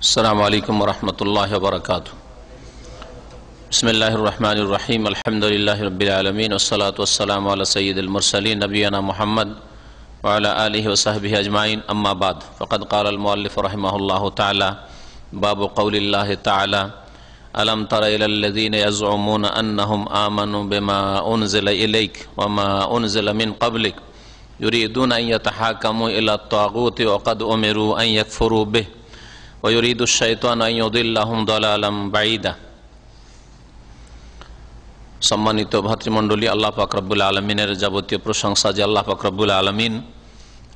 अस्सलामु अलैकुम वरहमतुल्लाहि वबरकातुहू। बिस्मिल्लाहिर्रहमानिर्रहीम। अल्हम्दुलिल्लाहि रब्बिल आलमीन वस्सलातु वस्सलामु अला सय्यिदिल मुरसलीन नबियना मुहम्मद व अला आलिहि व सहबिहि अजमाइन। अम्मा बाद फ़क़द क़ालल मुअल्लिफ़ रहिमहुल्लाहु तआला बाबु क़ौलिल्लाहि तआला अलम तरा इलल लज़ीना यज़उमूना अन्नहुम आमनू बिमा उन्ज़िला इलैक व मा उन्ज़िला मिन क़ब्लिक युरीदूना अन यतहाकमू इला त्ताग़ूति व क़द उमिरू अन यकफ़ुरू बिहि व युरीदु शैतानु अन युदिल्लहुम दलालाम बाईदा। सम्मानित भातृमंडলী, আল্লাহ পাক রব্বুল আলামিনের যাবতীয় প্রশংসা যে আল্লাহ পাক রব্বুল আলামিন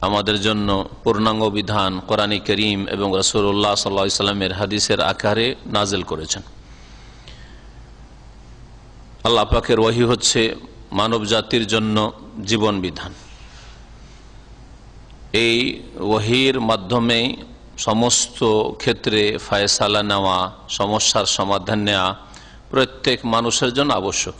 আমাদের জন্য পূর্ণাঙ্গ বিধান কোরআনে কারীম এবং রাসূলুল্লাহ সাল্লাল্লাহু আলাইহি সাল্লামের হাদিসের আকারে নাজিল করেছেন। আল্লাহ পাকের ওহী হচ্ছে মানব জাতির জন্য জীবন বিধান। এই ওহীর মাধ্যমে সমস্ত ক্ষেত্রে ফয়সালা নেওয়া, সমস্যার সমাধান নেওয়া প্রত্যেক মানুষের জন্য আবশ্যক।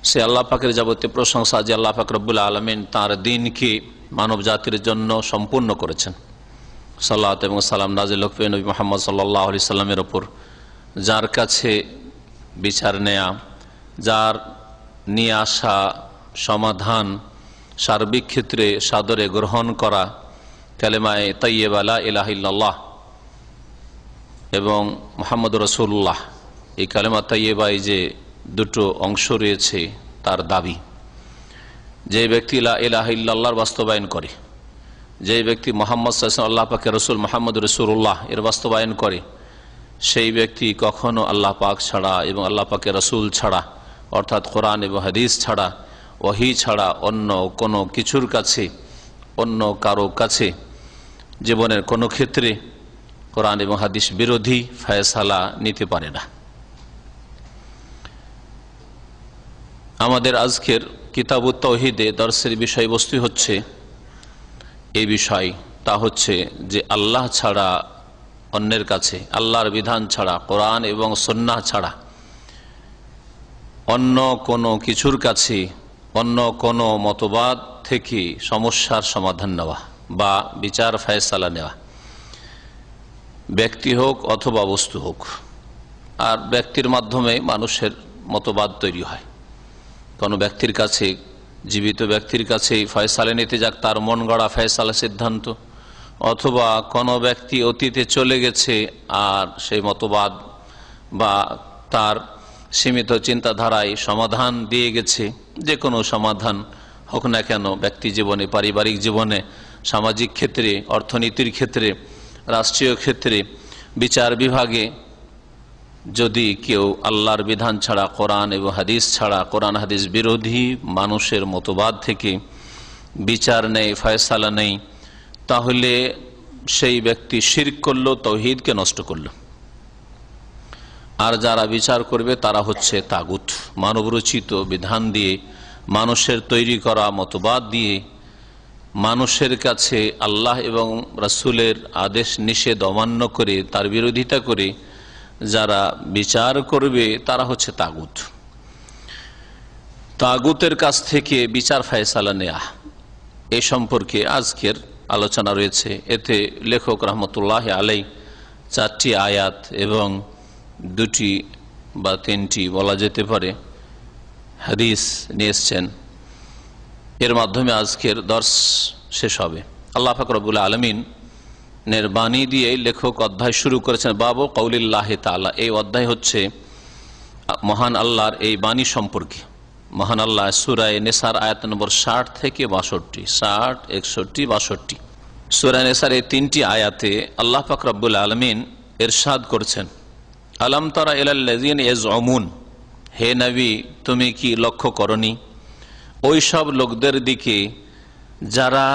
সে আল্লাহ পাকের যাবতীয় প্রশংসা যে আল্লাহ পাক রব্বুল আলামিন তাঁর দ্বীনকে মানব জাতির জন্য সম্পূর্ণ করেছেন। সালাত এবং সালাম নাজিল হোক নবী মুহাম্মদ সাল্লাল্লাহু আলাইহি সাল্লামের ওপর, যার কাছে বিচার নেয়া, যার নিয়ে আসা সমাধান সার্বিক ক্ষেত্রে সাদরে গ্রহণ করা, কালেমায়ে তাইয়্যিবা লা ইলাহা ইল্লাল্লাহ এবং মুহাম্মদুর রাসূলুল্লাহ, এই কালেমা তাইয়্যিবায় যে দুটো অংশ রয়েছে তার দাবি। যে ব্যক্তি লা ইলাহা ইল্লাল্লাহর বাস্তবায়ন করে, যে ব্যক্তি মুহাম্মদ সাল্লাল্লাহু আলাইহি ওয়াসাল্লাম আল্লাহ পাকের রাসূল মুহাম্মদুর রাসূলুল্লাহ এর বাস্তবায়ন করে, সেই ব্যক্তি কখনো আল্লাহ পাক ছাড়া এবং আল্লাহ পাকের রাসূল ছাড়া, অর্থাৎ কোরআন এবং হাদিস ছাড়া, ওহী ছাড়া অন্য কোনো কিছুর কাছে, অন্য কারো কাছে জীবনের কোনো ক্ষেত্রে কোরআন এবং হাদিস বিরোধী ফয়সালা নিতে পারে না। আমাদের আজকের কিতাবুত তাওহীদে দর্সের বিষয়বস্তু হচ্ছে এই বিষয়, তা হচ্ছে যে আল্লাহ ছাড়া অন্যের কাছে, আল্লাহর বিধান ছাড়া, কোরআন এবং সুন্নাহ ছাড়া অন্য কোনো কিছুর কাছে, অন্য কোনো মতবাদ থেকে সমস্যার সমাধান নেওয়া বা বিচার ফয়সালা নেওয়া, ব্যক্তি হোক অথবা বস্তু হোক। আর ব্যক্তির মাধ্যমে মানুষের মতবাদ তৈরি হয়। কোনো ব্যক্তির কাছে, জীবিত ব্যক্তির কাছে ফয়সালা নিতে যাক তার মন গড়া ফয়সালা সিদ্ধান্ত, অথবা কোনো ব্যক্তি অতীতে চলে গেছে আর সেই মতবাদ বা তার সীমিত চিন্তাধারায় সমাধান দিয়ে গেছে, যে কোনো সমাধান হোক না কেন, ব্যক্তি জীবনে, পারিবারিক জীবনে, সামাজিক ক্ষেত্রে, অর্থনীতির ক্ষেত্রে, রাষ্ট্রীয় ক্ষেত্রে, বিচার বিভাগে যদি কেউ আল্লাহর বিধান ছাড়া, কোরআন এবং হাদিস ছাড়া, কোরআন হাদিস বিরোধী মানুষের মতবাদ থেকে বিচার নেই, ফয়সালা নেই, তাহলে সেই ব্যক্তি শিরক করল, তাওহীদকে নষ্ট করল। আর যারা বিচার করবে তারা হচ্ছে তাগুত, মানবরচিত বিধান দিয়ে, মানুষের তৈরি করা মতবাদ দিয়ে, মানুষের কাছে আল্লাহ এবং রাসূলের আদেশ নিষেধ অমান্য করে, তার বিরোধিতা করে যারা বিচার করবে তারা হচ্ছে তাগুত। তাগুতের কাছ থেকে বিচার ফয়সালা নেয়া, এ সম্পর্কে আজকের আলোচনা রয়েছে। এতে লেখক রহমতুল্লাহ আলাইহি 4টি আয়াত এবং 2টি বা 3টি বলা যেতে পারে হাদিস নিয়ে এসেছেন। এর মাধ্যমে আজকের দর্স শেষ হবে। আল্লাহ পাক রব্বুল আলামিনের বাণী দিয়ে লেখক অধ্যায় শুরু করেছেন বাবু কৌলিল্লাহি তাআলা। এই অধ্যায় হচ্ছে মহান আল্লাহর এই বাণী সম্পর্কে। মহান আল্লাহ সূরা নিসার আয়াত নম্বর 60 থেকে 62, 60, 61, 62 সূরা নিসার এই 3টি আয়াতে আল্লাহ পাক রব্বুল আলামিন ইরশাদ করেছেন, আলাম তারা ইলাল লাযিনা ইয়াজউমুন, হে নবী তুমি কি লক্ষ্য করনি ওই সব লোকদের দিকে যারা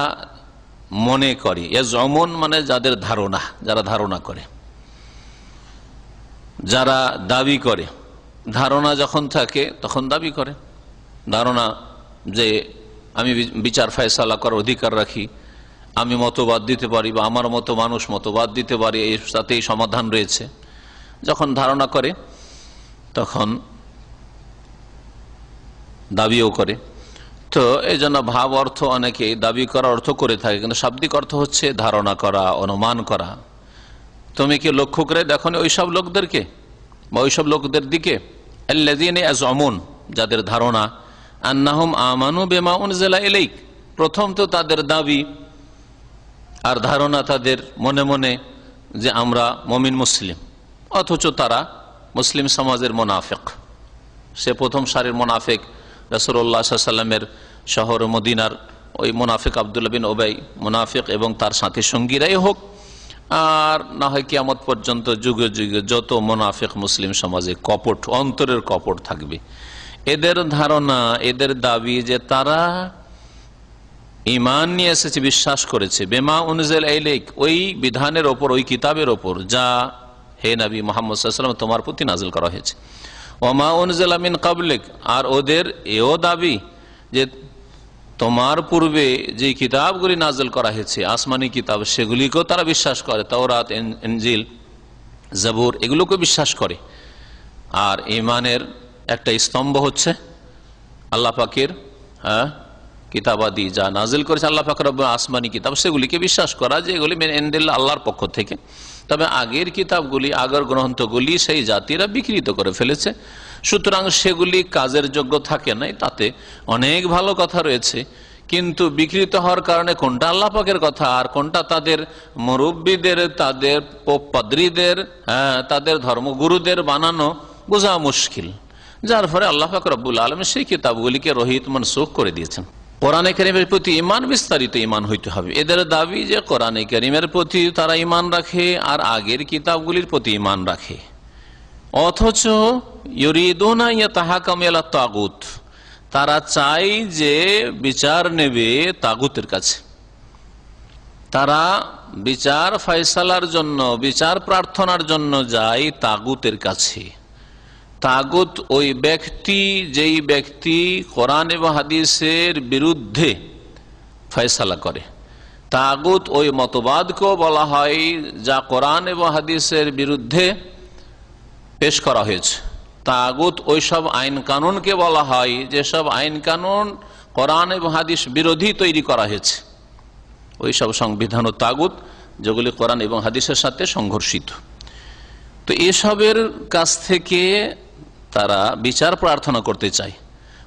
মনে করে, ইয়াজউমুন মানে যাদের ধারণা, যারা ধারণা করে, যারা দাবি করে। ধারণা যখন থাকে তখন দাবি করে, ধারণা যে আমি বিচার ফয়সালা করার অধিকার রাখি, আমি মতবাদ দিতে পারি বা আমার মতো মানুষ মতবাদ দিতে পারি, এর সাথেই সমাধান রয়েছে। যখন ধারণা করে তখন দাবিও করে। তো এই জন্য ভাব অর্থ অনেকে দাবি করার অর্থ করে থাকে, কিন্তু শাব্দিক অর্থ হচ্ছে ধারণা করা, অনুমান করা। তুমি কি লক্ষ্য করে দেখো ওই সব লোকদেরকে বা ওই সব লোকদের দিকে আল্লাযীনা ইয়াজউমুন, যাদের ধারণা আন্নাহুম আমানু বিমা উনজিলা ইলাইক, প্রথম তো তাদের দাবি আর ধারণা তাদের মনে মনে যে আমরা মুমিন মুসলিম, অথচ তারা মুসলিম সমাজের মুনাফিক। সে প্রথম সারির মুনাফিক, রাসূলুল্লাহ সাল্লাল্লাহু আলাইহি ওয়াসাল্লামের শহর মদিনার ওই মুনাফিক আব্দুল্লাহ বিন উবাই মুনাফিক এবং তার সাথী সঙ্গীরাই হোক, আর না হয় কিয়ামত পর্যন্ত যুগে যুগে যত মুনাফিক মুসলিম সমাজে কপট, অন্তরের কপট থাকবে, এদের ধারণা, এদের দাবি যে তারা ঈমান নিয়ে এসেছে, বিশ্বাস করেছে বিমা উনজিলা ইলাইক, ওই বিধানের ওপর, ওই কিতাবের ওপর যা হে নবী মুহাম্মদ সাল্লাল্লাহু আলাইহি ওয়াসাল্লাম তোমার প্রতি নাযিল করা হয়েছে। ওমা উনজিলা মিন ক্বাবলিক, আর ওদের এও দাবি যে তোমার পূর্বে যে কিতাবগুলি নাযিল করা হয়েছে, আসমানি কিতাব, সেগুলিকেও তারা বিশ্বাস করে, তাওরাত, ইনজিল, জাবুর, এগুলোকে বিশ্বাস করে। আর ঈমানের একটা স্তম্ভ হচ্ছে আল্লাহ পাকের কিতাবাদি যা নাজিল করেছে আল্লাহ পাক রব্বুল আসমানি কিতাব, সেগুলিকে বিশ্বাস করা যে এগুলি মিন ইনদিল্লাহ, আল্লাহর পক্ষ থেকে। তবে আগের কিতাবগুলি, আগের গ্রন্থগুলি সেই জাতিরা বিকৃত করে ফেলেছে, সুতরাং সেগুলি কাজের যোগ্য থাকে নাই। তাতে অনেক ভালো কথা রয়েছে, কিন্তু বিকৃত হওয়ার কারণে কোনটা আল্লাহ পাকের কথা আর কোনটা তাদের মুরব্বীদের, তাদের পোপ পাদ্রীদের, তাদের ধর্মগুরুদের বানানো বোঝা মুশকিল, যার ফলে আল্লাহ পাক রব্বুল আলামিন সেই কিতাবগুলিকে রহিত মনসুখ করে দিয়েছেন। কোরআনে কারীমের প্রতি ঈমান, বিস্তারিত ঈমান হইতে হবে। এদের দাবি যে কোরআনে কারীমের প্রতি তারা ঈমান রাখে আর আগের কিতাবগুলির প্রতি ঈমান রাখে, অথচ ইউরিদুনা ইয়াতাহাকামু ইলা তাগুত, তারা চায় যে বিচার নেবে তাগুতের কাছে। তারা বিচার ফয়সালার জন্য, বিচার প্রার্থনার জন্য যায় তাগুতের কাছে। তাগুত ওই ব্যক্তি, যেই ব্যক্তি কোরআন এবং হাদিসের বিরুদ্ধে ফয়সালা করে। তাগুত ওই মতবাদকেও বলা হয় যা কোরআন এবং হাদিসের বিরুদ্ধে পেশ করা হয়েছে। তাগুত ওই সব আইন কানুনকে বলা হয় যেসব আইন কানুন কোরআন এবং হাদিস বিরোধী তৈরি করা হয়েছে, ওই সব সংবিধান ও তাগুত যেগুলি কোরআন এবং হাদিসের সাথে সংঘর্ষিত। তো এসবের কাছ থেকে তারা বিচার প্রার্থনা করতে চায়।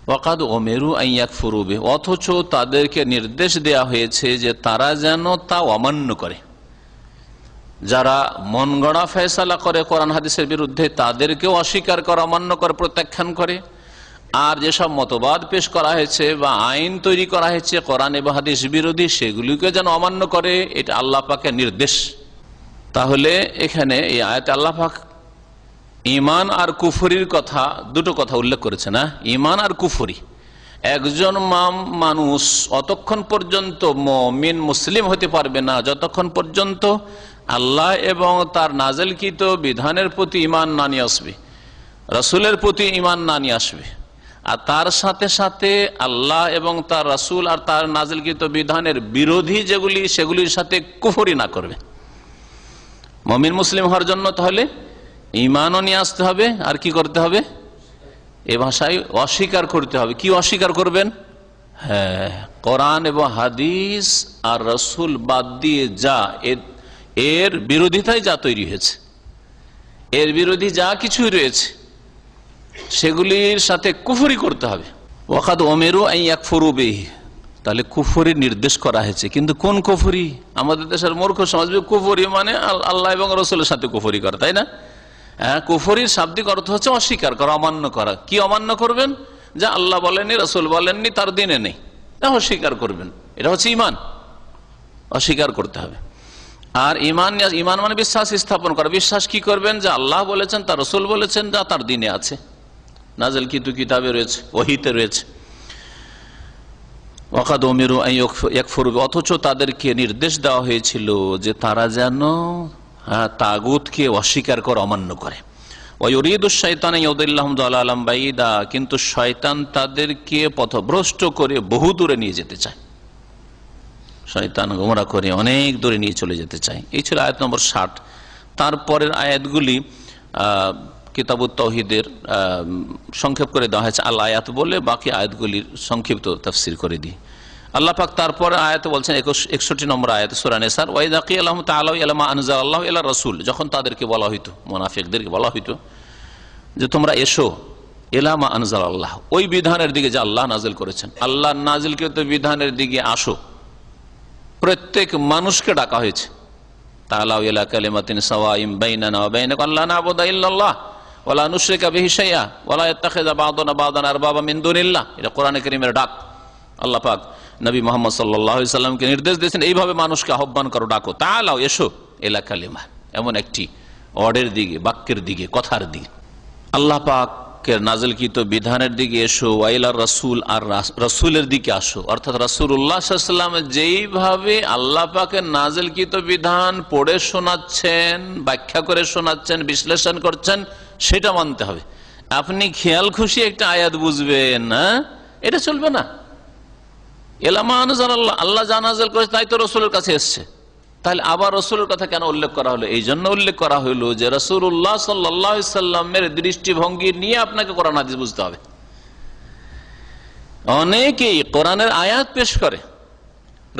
ওয়াকাদ ওমেরু আন ইয়াকফুরু বিহি, অথচ তাদেরকে নির্দেশ দেয়া হয়েছে যে তারা যেন তা অমান্য করে। যারা মন গড়া ফয়সালা করে কোরআন হাদিসের বিরুদ্ধে, তাদেরকেও অস্বীকার করে, অমান্য করে, প্রত্যাখ্যান করে। আর যেসব মতবাদ পেশ করা হয়েছে বা আইন তৈরি করা হয়েছে কোরআন এবং হাদিস বিরোধী, সেগুলিকে যেন অমান্য করে, এটা আল্লাহ পাকের নির্দেশ। তাহলে এখানে এই আয়াতে আল্লাহ পাক ঈমান আর কুফরির কথা, দুটো কথা উল্লেখ করেছে না, ঈমান আর কুফরি। একজন মানুষ অতক্ষণ পর্যন্ত মুমিন মুসলিম হতে পারবে না যতক্ষণ পর্যন্ত আল্লাহ এবং তার নাজিলকৃত বিধানের প্রতি ঈমান না নিয়ে আসবে, রাসূলের প্রতি ঈমান না নিয়ে আসবে, আর তার সাথে সাথে আল্লাহ এবং তার রাসূল আর তার নাজিলকৃত বিধানের বিরোধী যেগুলি, সেগুলির সাথে কুফরি না করবে। মুমিন মুসলিম হওয়ার জন্য তাহলে ঈমানও নিয়ে আসতে হবে, আর কি করতে হবে? এ ভাষায় অস্বীকার করতে হবে। কি অস্বীকার করবেন? হ্যাঁ, কোরআন এবং হাদিস আর রাসূল বাদ দিয়ে যা এর বিরোধিতায় যা তৈরি হয়েছে, এর বিরোধী যা কিছুই রয়েছে, সেগুলির সাথে কুফরি করতে হবে। ওয়াকাদ উমিরু আন ইয়াকফুরু বিহি, তাহলে কুফরির নির্দেশ করা হয়েছে। কিন্তু কোন কুফরি? আমাদের দেশের মূর্খ সমাজ কুফরি মানে আল্লাহ এবং রাসূলের সাথে কুফরি করা, তাই না? কুফরির শাব্দিক অর্থ হচ্ছে অস্বীকার করা, অমান্য করা। কি অমান্য করবেন? যা আল্লাহ বলেননি, রাসূল বলেননি, তার দিনে নেই, তা অস্বীকার করবেন। এটা হচ্ছে ঈমান, অস্বীকার করতে হবে। আর ঈমান মানে বিশ্বাস স্থাপন করা। বিশ্বাস কি করবেন? যা আল্লাহ বলেছেন, তার রাসূল বলেছেন, যা তার দিনে আছে, নাজিলকৃত কিতাবে রয়েছে, ওহীতে রয়েছে। ওয়াকাদ উমিরু আন ইয়াকফুরু, অথচ তাদেরকে নির্দেশ দেওয়া হয়েছিল যে তারা যেন তাগুতকে অস্বীকার করে, অমান্য করে। ওয়ায়ুরিদুশ শাইতানু ইউদিল্লাহুম দালালাম বাইদা, কিন্তু শয়তান তাদেরকে পথভ্রষ্ট করে বহু দূরে নিয়ে যেতে চায়। শয়তান গোমরা করে অনেক দূরে নিয়ে চলে যেতে চায়। এই ছিল আয়াত নম্বর 60। তারপরের আয়াতগুলি কিতাবুত তাওহীদের সংক্ষেপ করে দেওয়া হয়েছে আল আয়াত বলে, বাকি আয়াতগুলির সংক্ষিপ্ত তাফসীর করে দিই। আল্লাহ পাক তারপরে আয়াতে বলছেন 61 নম্বর আয়াতে সূরা নিসার, ওয়াইযা কিলা লাহুম তাআলাউ ইলা মা আনজালাল্লাহু ইলা রাসূল, যখন তাদেরকে বলা হইতো, মুনাফিকদেরকে বলা হইতো যে তোমরা এসো ইলা মা আনজালাল্লাহ, ওই বিধানের দিকে যে আল্লাহ নাজিল করেছেন, আল্লাহ নাজিলকৃত বিধানের দিকে আসো। প্রত্যেক মানুষকে ডাকা হয়েছে, তাআলাউ ইলা কালিমাতিন সাওয়াইন বাইনানা ওয়া বাইনাকুম আল্লা না'বুদা ইল্লাল্লাহ ওয়া লা নুশরিকা বিহি শাইআ ওয়া লা ইয়াত্তাখিযা বা'দুনা বা'দান আরবাবা মিন দুনিল্লাহ। এটা কোরআনে কারীমের ডাক। আল্লাহ পাক নবী মুহাম্মদ সাল্লাল্লাহু আলাইহি সাল্লামকে নির্দেশ দিয়েছেন এইভাবে মানুষকে আহ্বান করো, ডাকো, তাআলাউ এসো ইলা কালিমা, এমন একটি ওয়ার্ডের দিকে, বাক্যের দিকে, কথার দিকে, আল্লাহ পাকের নাজিলকৃত বিধানের দিকে এসো, ওয়াইলা রাসূল, আর রাসূলের দিকে আসো। অর্থাৎ রাসূলুল্লাহ সাল্লাল্লাহু আলাইহি ওয়াসাল্লাম যেইভাবে আল্লাহ পাকের নাজিলকৃত বিধান পড়ে শোনাচ্ছেন, ব্যাখ্যা করে শোনাচ্ছেন, বিশ্লেষণ করছেন, সেটা মানতে হবে। আপনি খেয়াল খুশি একটা আয়াত বুঝবেন না, এটা চলবে না। এলামা আনজালাল্লাহ, আল্লাহ যা নাযিল করেছে তাই তো রাসূলের কাছে এসেছে, তাহলে আবার রাসূলের কথা কেন উল্লেখ করা হলো? এই জন্য উল্লেখ করা হলো যে রাসূলুল্লাহ সাল্লাল্লাহু আলাইহি সাল্লামের দৃষ্টিভঙ্গি নিয়ে আপনাকে কোরআন হাদিস বুঝতে হবে। অনেকেই কোরআনের আয়াত পেশ করে,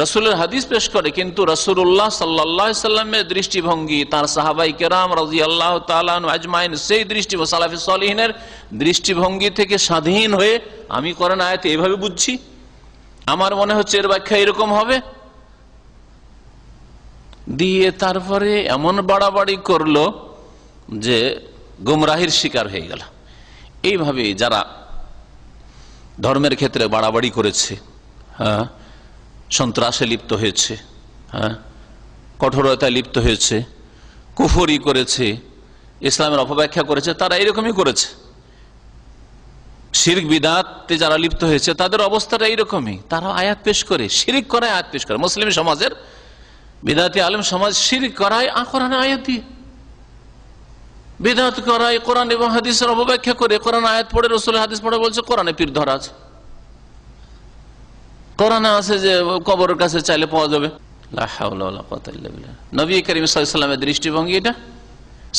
রাসূলের হাদিস পেশ করে, কিন্তু রাসূলুল্লাহ সাল্লাল্লাহু আলাইহি সাল্লামের দৃষ্টিভঙ্গি, তার সাহাবায়ে কেরাম রাদিয়াল্লাহু তাআলা আনহুম আজমাইন, সেই দৃষ্টিভঙ্গি, সালাফে সালেহিনের দৃষ্টিভঙ্গি থেকে স্বাধীন হয়ে আমি কোরআন আয়াত এইভাবে বুঝছি, আমার মনে হচ্ছে এর ব্যাখ্যা এরকম হবে, দিয়ে তারপরে এমন বাড়াবাড়ি করলো যে গুমরাহির শিকার হয়ে গেল। এইভাবে যারা ধর্মের ক্ষেত্রে বাড়াবাড়ি করেছে, হ্যাঁ, সন্ত্রাসে লিপ্ত হয়েছে, হ্যাঁ, কঠোরতায় লিপ্ত হয়েছে, কুফরি করেছে, ইসলামের অপব্যাখ্যা করেছে, তারা এরকমই করেছে। শিরক বিদআতে যারা লিপ্ত হয়েছে তাদের অবস্থাটা এইরকমই, তারা আয়াত পেশ করে, শিরিক করায় আয়াত পেশ করে। মুসলিম সমাজের বিদআতি আলেম সমাজ শিরিক করায় কোরআন আয়াত দিয়ে, বিদআত করায় কোরআন এবং হাদিসের অপব্যাখ্যা করে, কোরআন আয়াত পড়ে, রাসূলের হাদিস পড়ে বলছে কোরআনে পীর ধরা আছে, কোরআনে আছে যে কবরের কাছে চাইলে পাওয়া যাবে। লা হাওলা ওয়ালা কুওয়াতা ইল্লা বিল্লাহ। নবী করিম সাল্লাল্লাহু আলাইহি ওয়াসাল্লামের দৃষ্টিভঙ্গি এটা,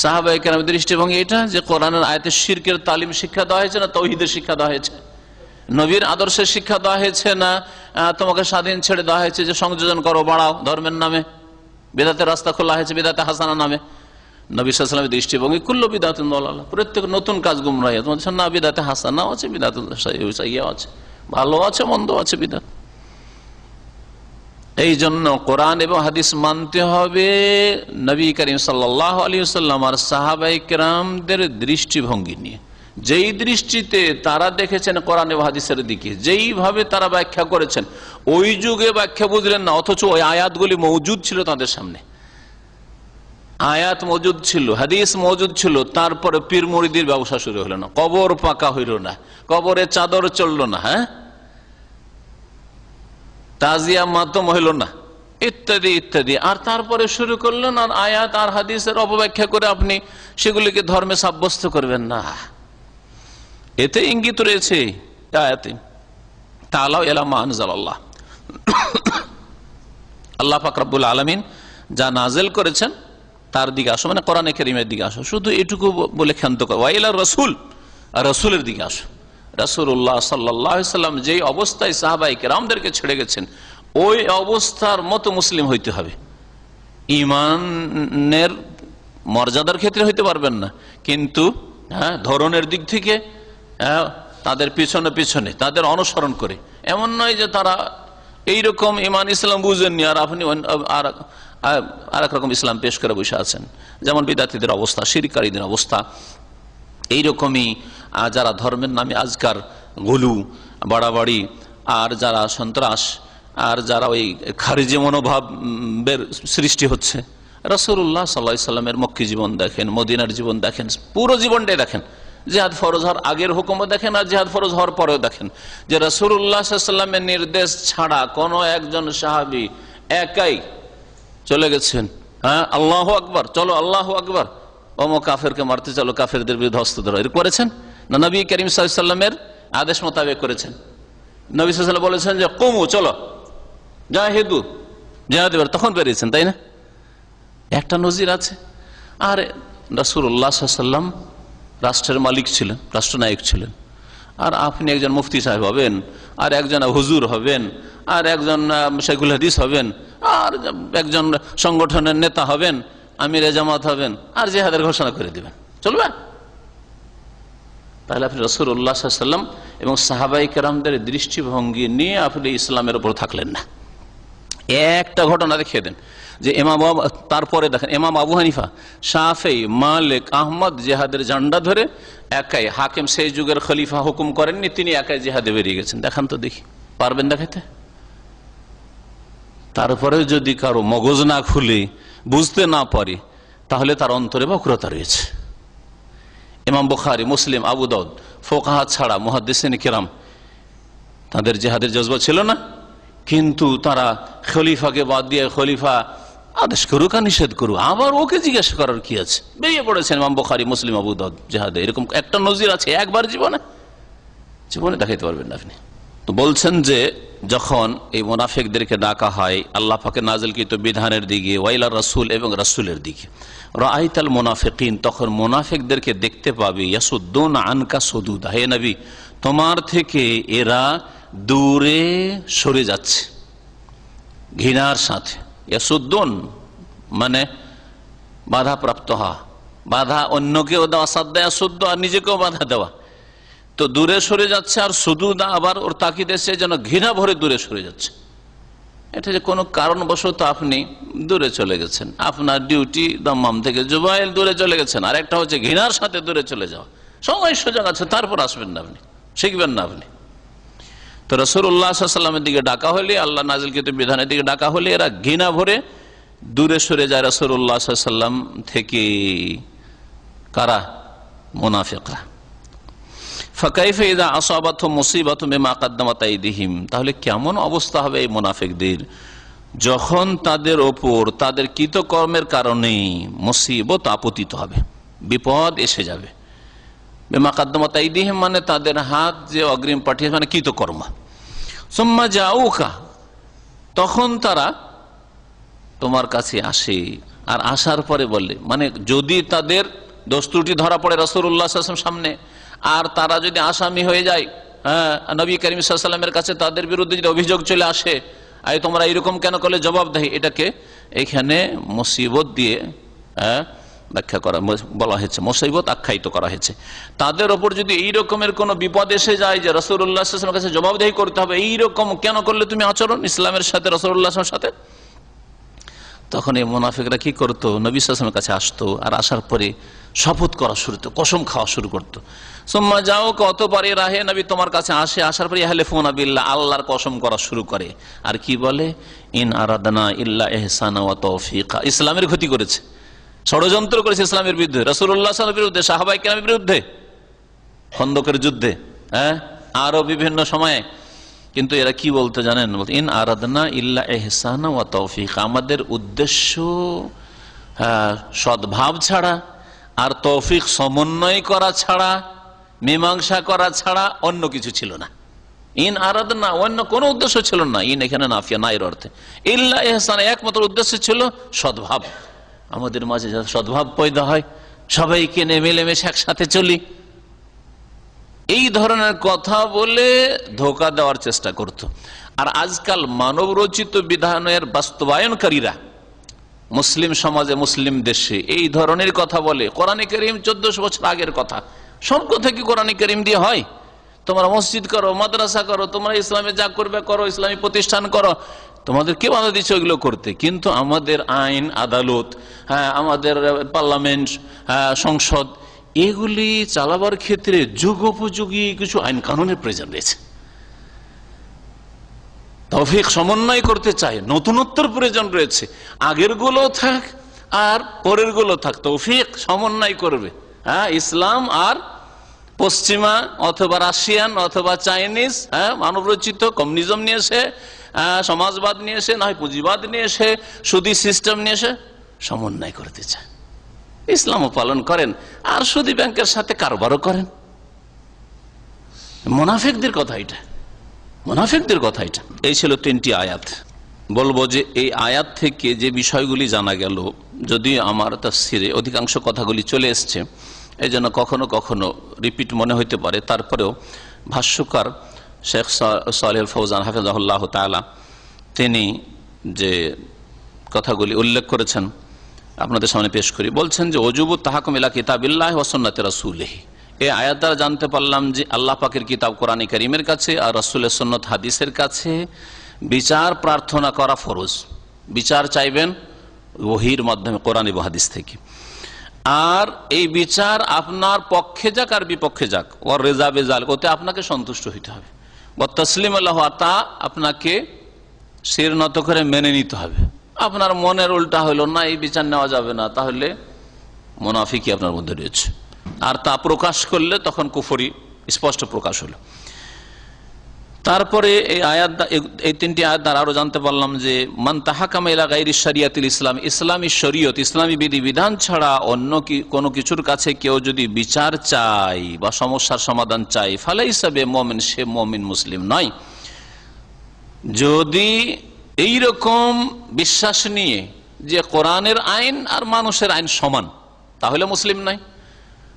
সাহাবায়ে কেরামের দৃষ্টিভঙ্গি এটা, যে কোরআনের আয়াতে শিরকের তালিম শিক্ষা দেওয়া হয়েছে না তাওহীদের শিক্ষা দেওয়া হয়েছে, নবীর আদর্শের শিক্ষা দেওয়া হয়েছে না তোমাকে স্বাধীন ছেড়ে দেওয়া হয়েছে যে সংযোজন করো, বাড়াও ধর্মের নামে, বিদআতের রাস্তা খোলা হয়েছে বিদআতে হাসানা নামে। নবী সাল্লাল্লাহু আলাইহি ওয়াসাল্লামের দৃষ্টিভঙ্গি কুল্লু বিদআতিন দালালাহ, প্রত্যেক নতুন কাজ গুমরাহি। তোমাদের না বিদআতে হাসানাও আছে, বিদআতে সাইয়্যা আছে, ভালো আছে, মন্দ আছে বিদআত। এই জন্য কোরআন এবং হাদিস মানতে হবে নবী করিম সাল্লাল্লাহু আলাইহি ওয়াসাল্লাম আর সাহাবায়ে কেরামদের দৃষ্টিভঙ্গি নিয়ে, যেই দৃষ্টিতে তারা দেখেছেন কোরআন এবং হাদিসের দিকে, যেইভাবে তারা ব্যাখ্যা করেছেন। ওই যুগে ব্যাখ্যা বুঝলেন না, অথচ ওই আয়াতগুলি মওজুদ ছিল তাদের সামনে, আয়াত মওজুদ ছিল, হাদিস মওজুদ ছিল, তারপরে পীর মুরিদির ব্যবসা শুরু হলো না, কবর পাকা হইল না, কবরে চাদর চললো না, হ্যাঁ, তাজিয়া মাতম হইল না, ইত্যাদি ইত্যাদি। আর তারপরে শুরু করলেন আর আয়াত আর হাদিসের অপব্যাখ্যা করে আপনি সেগুলিকে ধর্মে সাব্যস্ত করবেন না। এতে ইঙ্গিত রয়েছে আয়াতে, তাআলাউ ইলা মা আনজালাল্লাহ, আল্লাহ পাক রব্বুল আলামিন যা নাজিল করেছেন তার দিকে আসো, মানে কোরআনে কারীমের দিকে আসো। শুধু এটুকু বলে ক্ষান্ত করো, ওয়া ইলা রাসূল, আর রাসূলের দিকে আসো। রাসূলুল্লাহ সাল্লাল্লাহু আলাইহি ওয়াসাল্লাম যেই অবস্থায় সাহাবায়ে কেরামদেরকে ছেড়ে গেছেন, ওই অবস্থার মতো মুসলিম হইতে হবে। ঈমানের মর্যাদার ক্ষেত্রে হইতে পারবেন না, কিন্তু ধরনের দিক থেকে তাদের পিছনে পিছনে তাদের অনুসরণ করে, এমন নয় যে তারা এইরকম ঈমান ইসলাম বুঝেননি আর আপনি আর এক রকম ইসলাম পেশ করে বসে আছেন, যেমন বিদআতীদের অবস্থা, শিরকারীদের অবস্থা। এইরকমই যারা ধর্মের নামে আজকার গুলু, বাড়াবাড়ি, আর যারা সন্ত্রাস, আর যারা ওই খারিজি মনোভাবের সৃষ্টি হচ্ছে। রাসূলুল্লাহ সাল্লাল্লাহু আলাইহি ওয়াসাল্লামের মক্কি জীবন দেখেন, মদিনার জীবন দেখেন, পুরো জীবনটাই দেখেন, জিহাদ ফরজ হওয়ার আগের হুকুমও দেখেন আর জিহাদ ফরজ হওয়ার পরেও দেখেন, যে রাসূলুল্লাহ সাল্লাল্লাহু আলাইহি ওয়াসাল্লামের নির্দেশ ছাড়া কোন একজন সাহাবী একাই চলে গেছেন, হ্যাঁ, আল্লাহু আকবার, চলো আল্লাহু আকবার, অমুক কাফেরকে মারতে চলো, কাফেরদের বিরুদ্ধে হস্ত ধরো, এর করেছেন না? নবী করিম সাল্লাল্লাহু আলাইহি ওয়াসাল্লামের আদেশ মোতাবেক করেছেন। নবী সাল্লাল্লাহু আলাইহি ওয়াসাল্লাম বলেছেন যে কুমু, চলো জাহিদু, জিহাদ, তখন বেরিয়েছেন, তাই না? একটা নজির আছে। আর রাসূলুল্লাহ সাল্লাল্লাহু আলাইহি ওয়াসাল্লাম রাষ্ট্রের মালিক ছিলেন, রাষ্ট্রনায়ক ছিলেন, আর আপনি একজন মুফতি সাহেব হবেন, আর একজন হুজুর হবেন, আর একজন শেখুল হাদিস হবেন, আর একজন সংগঠনের নেতা হবেন, আমির জামাত হবেন, আর জিহাদের ঘোষণা করে দিবেন, চলবে? তাহলে আপনি রাসূলুল্লাহ সাল্লাল্লাহু আলাইহি ওয়াসাল্লাম এবং সাহাবায়ে কেরামদের দৃষ্টিভঙ্গি নিয়ে আপনি ইসলামের উপর থাকলেন না। একটা ঘটনা দেখিয়ে দেন যে তারপরে দেখেন ইমাম আবু হানিফা, শাফেঈ, মালিক, আহমদ জিহাদের ঝান্ডা ধরে একাই, হাকিম সেই যুগের খলিফা হুকুম করেননি, তিনি একাই জিহাদে বেরিয়ে গেছেন। দেখান তো দেখি, পারবেন দেখাতে? তারপরে যদি কারো মগজ না খুলে বুঝতে না পারে তাহলে তার অন্তরে বক্রতা রয়েছে। ইমাম বুখারী, মুসলিম, আবু দাউদ ফোকাহা ছাড়া মুহাদ্দিসিন কিরাম তাদের জিহাদের জজবা ছিল না, কিন্তু তারা খলিফাকে বাদ দিয়ে খলিফা আদেশ করুক আর নিষেধ করুক, আবার ওকে জিজ্ঞাসা করার কি আছে, বেরিয়ে পড়েছেন ইমাম বুখারী, মুসলিম, আবু দাউদ জিহাদে। এরকম একটা নজির আছে একবার জীবনে দেখাইতে পারবেন না আপনি। তো বলছেন যে যখন এই মুনাফিকদেরকে ডাকা হয় আল্লাহ পাকের নাযিলকৃত বিধানের দিকে, ওয়াইলা রাসূল এবং রাসূলের দিকে, রাআইতাল মুনাফিকিন, তখন মুনাফিকদেরকে দেখতে পাবে, ইয়াসুদ্দুনা আনকা সুদুদা, হে নবী তোমার থেকে এরা দূরে সরে যাচ্ছে ঘৃণার সাথে। ইয়াসুদ্দুন মানে বাধাপ্রাপ্ত হওয়া, বাধা অন্যকেও দেওয়া, সাদ্দা ইয়াসুদ্দু, আর নিজেকেও বাধা দেওয়া। তো দূরে সরে যাচ্ছে, আর সুদুদা আবার ওর তাকিদ এসে যেন ঘৃণা ভরে দূরে সরে যাচ্ছে। এটা যে কোনো কারণবশত আপনি দূরে চলে গেছেন, আপনার ডিউটি দাম্মাম থেকে জুবাইল দূরে চলে গেছেন, আর একটা হচ্ছে ঘৃণার সাথে দূরে চলে যাওয়া। সময় সুযোগ আছে, তারপর আসবেন না আপনি, শিখবেন না আপনি। তো রাসূলুল্লাহ সাল্লাল্লাহু আলাইহি ওয়াসাল্লামের দিকে ডাকা হলে, আল্লাহ নাযিলকৃত বিধানের দিকে ডাকা হলে এরা ঘৃণা ভরে দূরে সরে যায় রাসূলুল্লাহ সাল্লাল্লাহু আলাইহি ওয়াসাল্লাম থেকে। কারা? মুনাফিকরা। ফাকাইফা ইযা আসাবাতহুম মুসিবাতুন বিমা কদ্দামাত আইদিহিম, তাহলে কেমন অবস্থা হবে এই মুনাফিকদের যখন তাদের ওপর তাদের কৃতকর্মের কারণে মুসিবত আপতিত হবে, বিপদ এসে যাবে। বিমা কদ্দামাত আইদিহিম মানে তাদের হাত যে অগ্রিম পাঠিয়েছে, মানে কৃতকর্ম। সুম্মা জাউকা, তখন তারা তোমার কাছে আসে, আর আসার পরে বলে, মানে যদি তাদের দোষ ত্রুটি ধরা পড়ে রাসূলুল্লাহ সাল্লাল্লাহু আলাইহি ওয়াসাল্লাম সামনে, আর তারা যদি আসামি হয়ে যায়, নবী করিম সাল্লাল্লাহু আলাইহি ওয়াসাল্লামের কাছে তাদের বিরুদ্ধে যদি অভিযোগ চলে আসে, তোমরা এরকম কেন করলে, জবাবদিহি, এটাকে এখানে মুসিবত দিয়ে ব্যাখ্যা করা বলা হয়েছে, মুসিবত আখ্যায়িত করা হয়েছে। তাদের ওপর যদি এই রকমের কোন বিপদ এসে যায় যে রাসূলুল্লাহ সাল্লাল্লাহু আলাইহি ওয়াসাল্লামের কাছে জবাবদিহি করতে হবে, এইরকম কেন করলে তুমি আচরণ ইসলামের সাথে, রাসূলুল্লাহ সাল্লাল্লাহু আলাইহি ওয়াসাল্লামের সাথে, তখন এই মুনাফিকরা কি করতো? নবী সাল্লাল্লাহু আলাইহি ওয়াসাল্লামের কাছে আসতো, আর আসার পরে শপথ করা শুরু করতো, কসম খাওয়া শুরু করতো। সুম্মা যাও, কতবারে রাহে নবী তোমার কাছে আসে, আসার পরে ইয়াহলিফুনা বিল্লাহ, আল্লাহর কসম করা শুরু করে। আর কি বলে? ইন আরাদনা ইল্লা ইহসানা ওয়া তৌফিকা, ইসলামের ক্ষতি করেছে, ষড়যন্ত্র করেছে ইসলামের বিরুদ্ধে, রাসূলুল্লাহ সাল্লাল্লাহু আলাইহি ওয়াসাল্লামের বিরুদ্ধে, সাহাবায়ে কেরামের বিরুদ্ধে, খন্দকের যুদ্ধে, আরো বিভিন্ন সময়ে। কিন্তু এরা কি বলতে জানেন? বলতে ইন আরাদনা ইল্লা ইহসানা ওয়া তৌফিকা, আমাদের উদ্দেশ্য সদ্ভাব ছাড়া আর তৌফিক সমন্বয় করা ছাড়া, মীমাংসা করা ছাড়া অন্য কিছু ছিল না। ইন আরাদনা, অন্য কোনো উদ্দেশ্য ছিল না। ইন এখানে নাফিয়া, না এর অর্থে। ইল্লা ইহসানা, একমাত্র উদ্দেশ্য ছিল সদ্ভাব, আমাদের মাঝে যাতে সদ্ভাব পয়দা হয়, সবাইকে নিয়ে মিলেমিশে একসাথে চলি, এই ধরনের কথা বলে ধোঁকা দেওয়ার চেষ্টা করত। আর আজকাল মানব রচিত বিধানের বাস্তবায়নকারীরা মুসলিম সমাজে, মুসলিম দেশে এই ধরনের কথা বলে। কোরআনে কারীম 1400 বছর আগের কথা, সব কথা কি কোরআনে কারীম দিয়ে হয়? তোমরা মসজিদ করো, মাদ্রাসা করো, তোমরা ইসলামে যা করবে করো, ইসলামী প্রতিষ্ঠান করো, তোমাদের কে বাধা দিচ্ছে ওইগুলো করতে? কিন্তু আমাদের আইন আদালত, আমাদের পার্লামেন্ট, সংসদ, এগুলি চালাবার ক্ষেত্রে যুগোপযোগী কিছু আইন কানুনের প্রয়োজন রয়েছে। তৌফিক সমন্বয় করতে চায়, নতুনত্বর প্রয়োজন রয়েছে। আগের গুলো থাক আর পরের গুলো থাক, তৌফিক সমন্বয় করবে। ইসলাম আর পশ্চিমা অথবা রাশিয়ান অথবা চাইনিজ মানব রচিত কমিউনিজম নিয়ে এসে, সমাজবাদ নিয়ে এসে, নয় পুঁজিবাদ নিয়ে এসে, সুদী সিস্টেম নিয়ে এসে সমন্বয় করতে চায়। ইসলামও পালন করেন আর সুদী ব্যাংকের সাথে কারবারও করেন। মুনাফিকদের কথা এটা, মুনাফিকদের কথা এটা। এই ছিল 3টি আয়াত। বলবো যে এই আয়াত থেকে যে বিষয়গুলি জানা গেল, যদি আমার তাফসিরে অধিকাংশ কথাগুলি চলে এসছে, এই জন্য কখনো কখনো রিপিট মনে হইতে পারে, তারপরেও ভাষ্যকার শেখ সালেহ ফৌজান হাফিজাহুল্লাহ তাআলা তিনি যে কথাগুলি উল্লেখ করেছেন আপনাদের সামনে পেশ করি। বলছেন যে ওজুবু তাহাকুম ইলা কিতাবিল্লাহি ওয়া সুন্নতি রাসূলিহি, এই আয়াত দ্বারা জানতে পারলাম যে আল্লাহ পাকের কিতাব কোরআন কারীমের কাছে আর রাসূলের সুন্নাত হাদিসের কাছে বিচার প্রার্থনা করা ফরজ। বিচার চাইবেন ওহীর মাধ্যমে, কোরআন এবং হাদিস থেকে। আর এই বিচার আপনার পক্ষে যাক আর বিপক্ষে যাক, ওর রেজা বেজাল, ওতে আপনাকে সন্তুষ্ট হইতে হবে। ওয়া তাসলিম আল্লাহ, তা আপনাকে শির নত করে মেনে নিতে হবে। আপনার মনের উল্টা হলো না, এই বিচার নেওয়া যাবে না, তাহলে মুনাফিকি আপনার মধ্যে রয়েছে। আর তা প্রকাশ করলে তখন কুফরি স্পষ্ট প্রকাশ হলো। তারপরে এই তিনটি আয়াত দ্বারা আরো জানতে পারলাম যে মান তাহাকামা ইলা গায়রি শরিয়াতিল ইসলাম, ইসলামী শরীয়ত, ইসলামী বিধিবিধান ছাড়া অন্য কোনো কিছুর কাছে কেউ যদি বিচার চায় বা সমস্যার সমাধান চায়, ফালাইসা বিমুমিন, সে মুমিন মুসলিম নয়। যদি এই রকম বিশ্বাস নিয়ে যে কোরআনের আইন আর মানুষের আইন সমান, তাহলে মুসলিম নয়।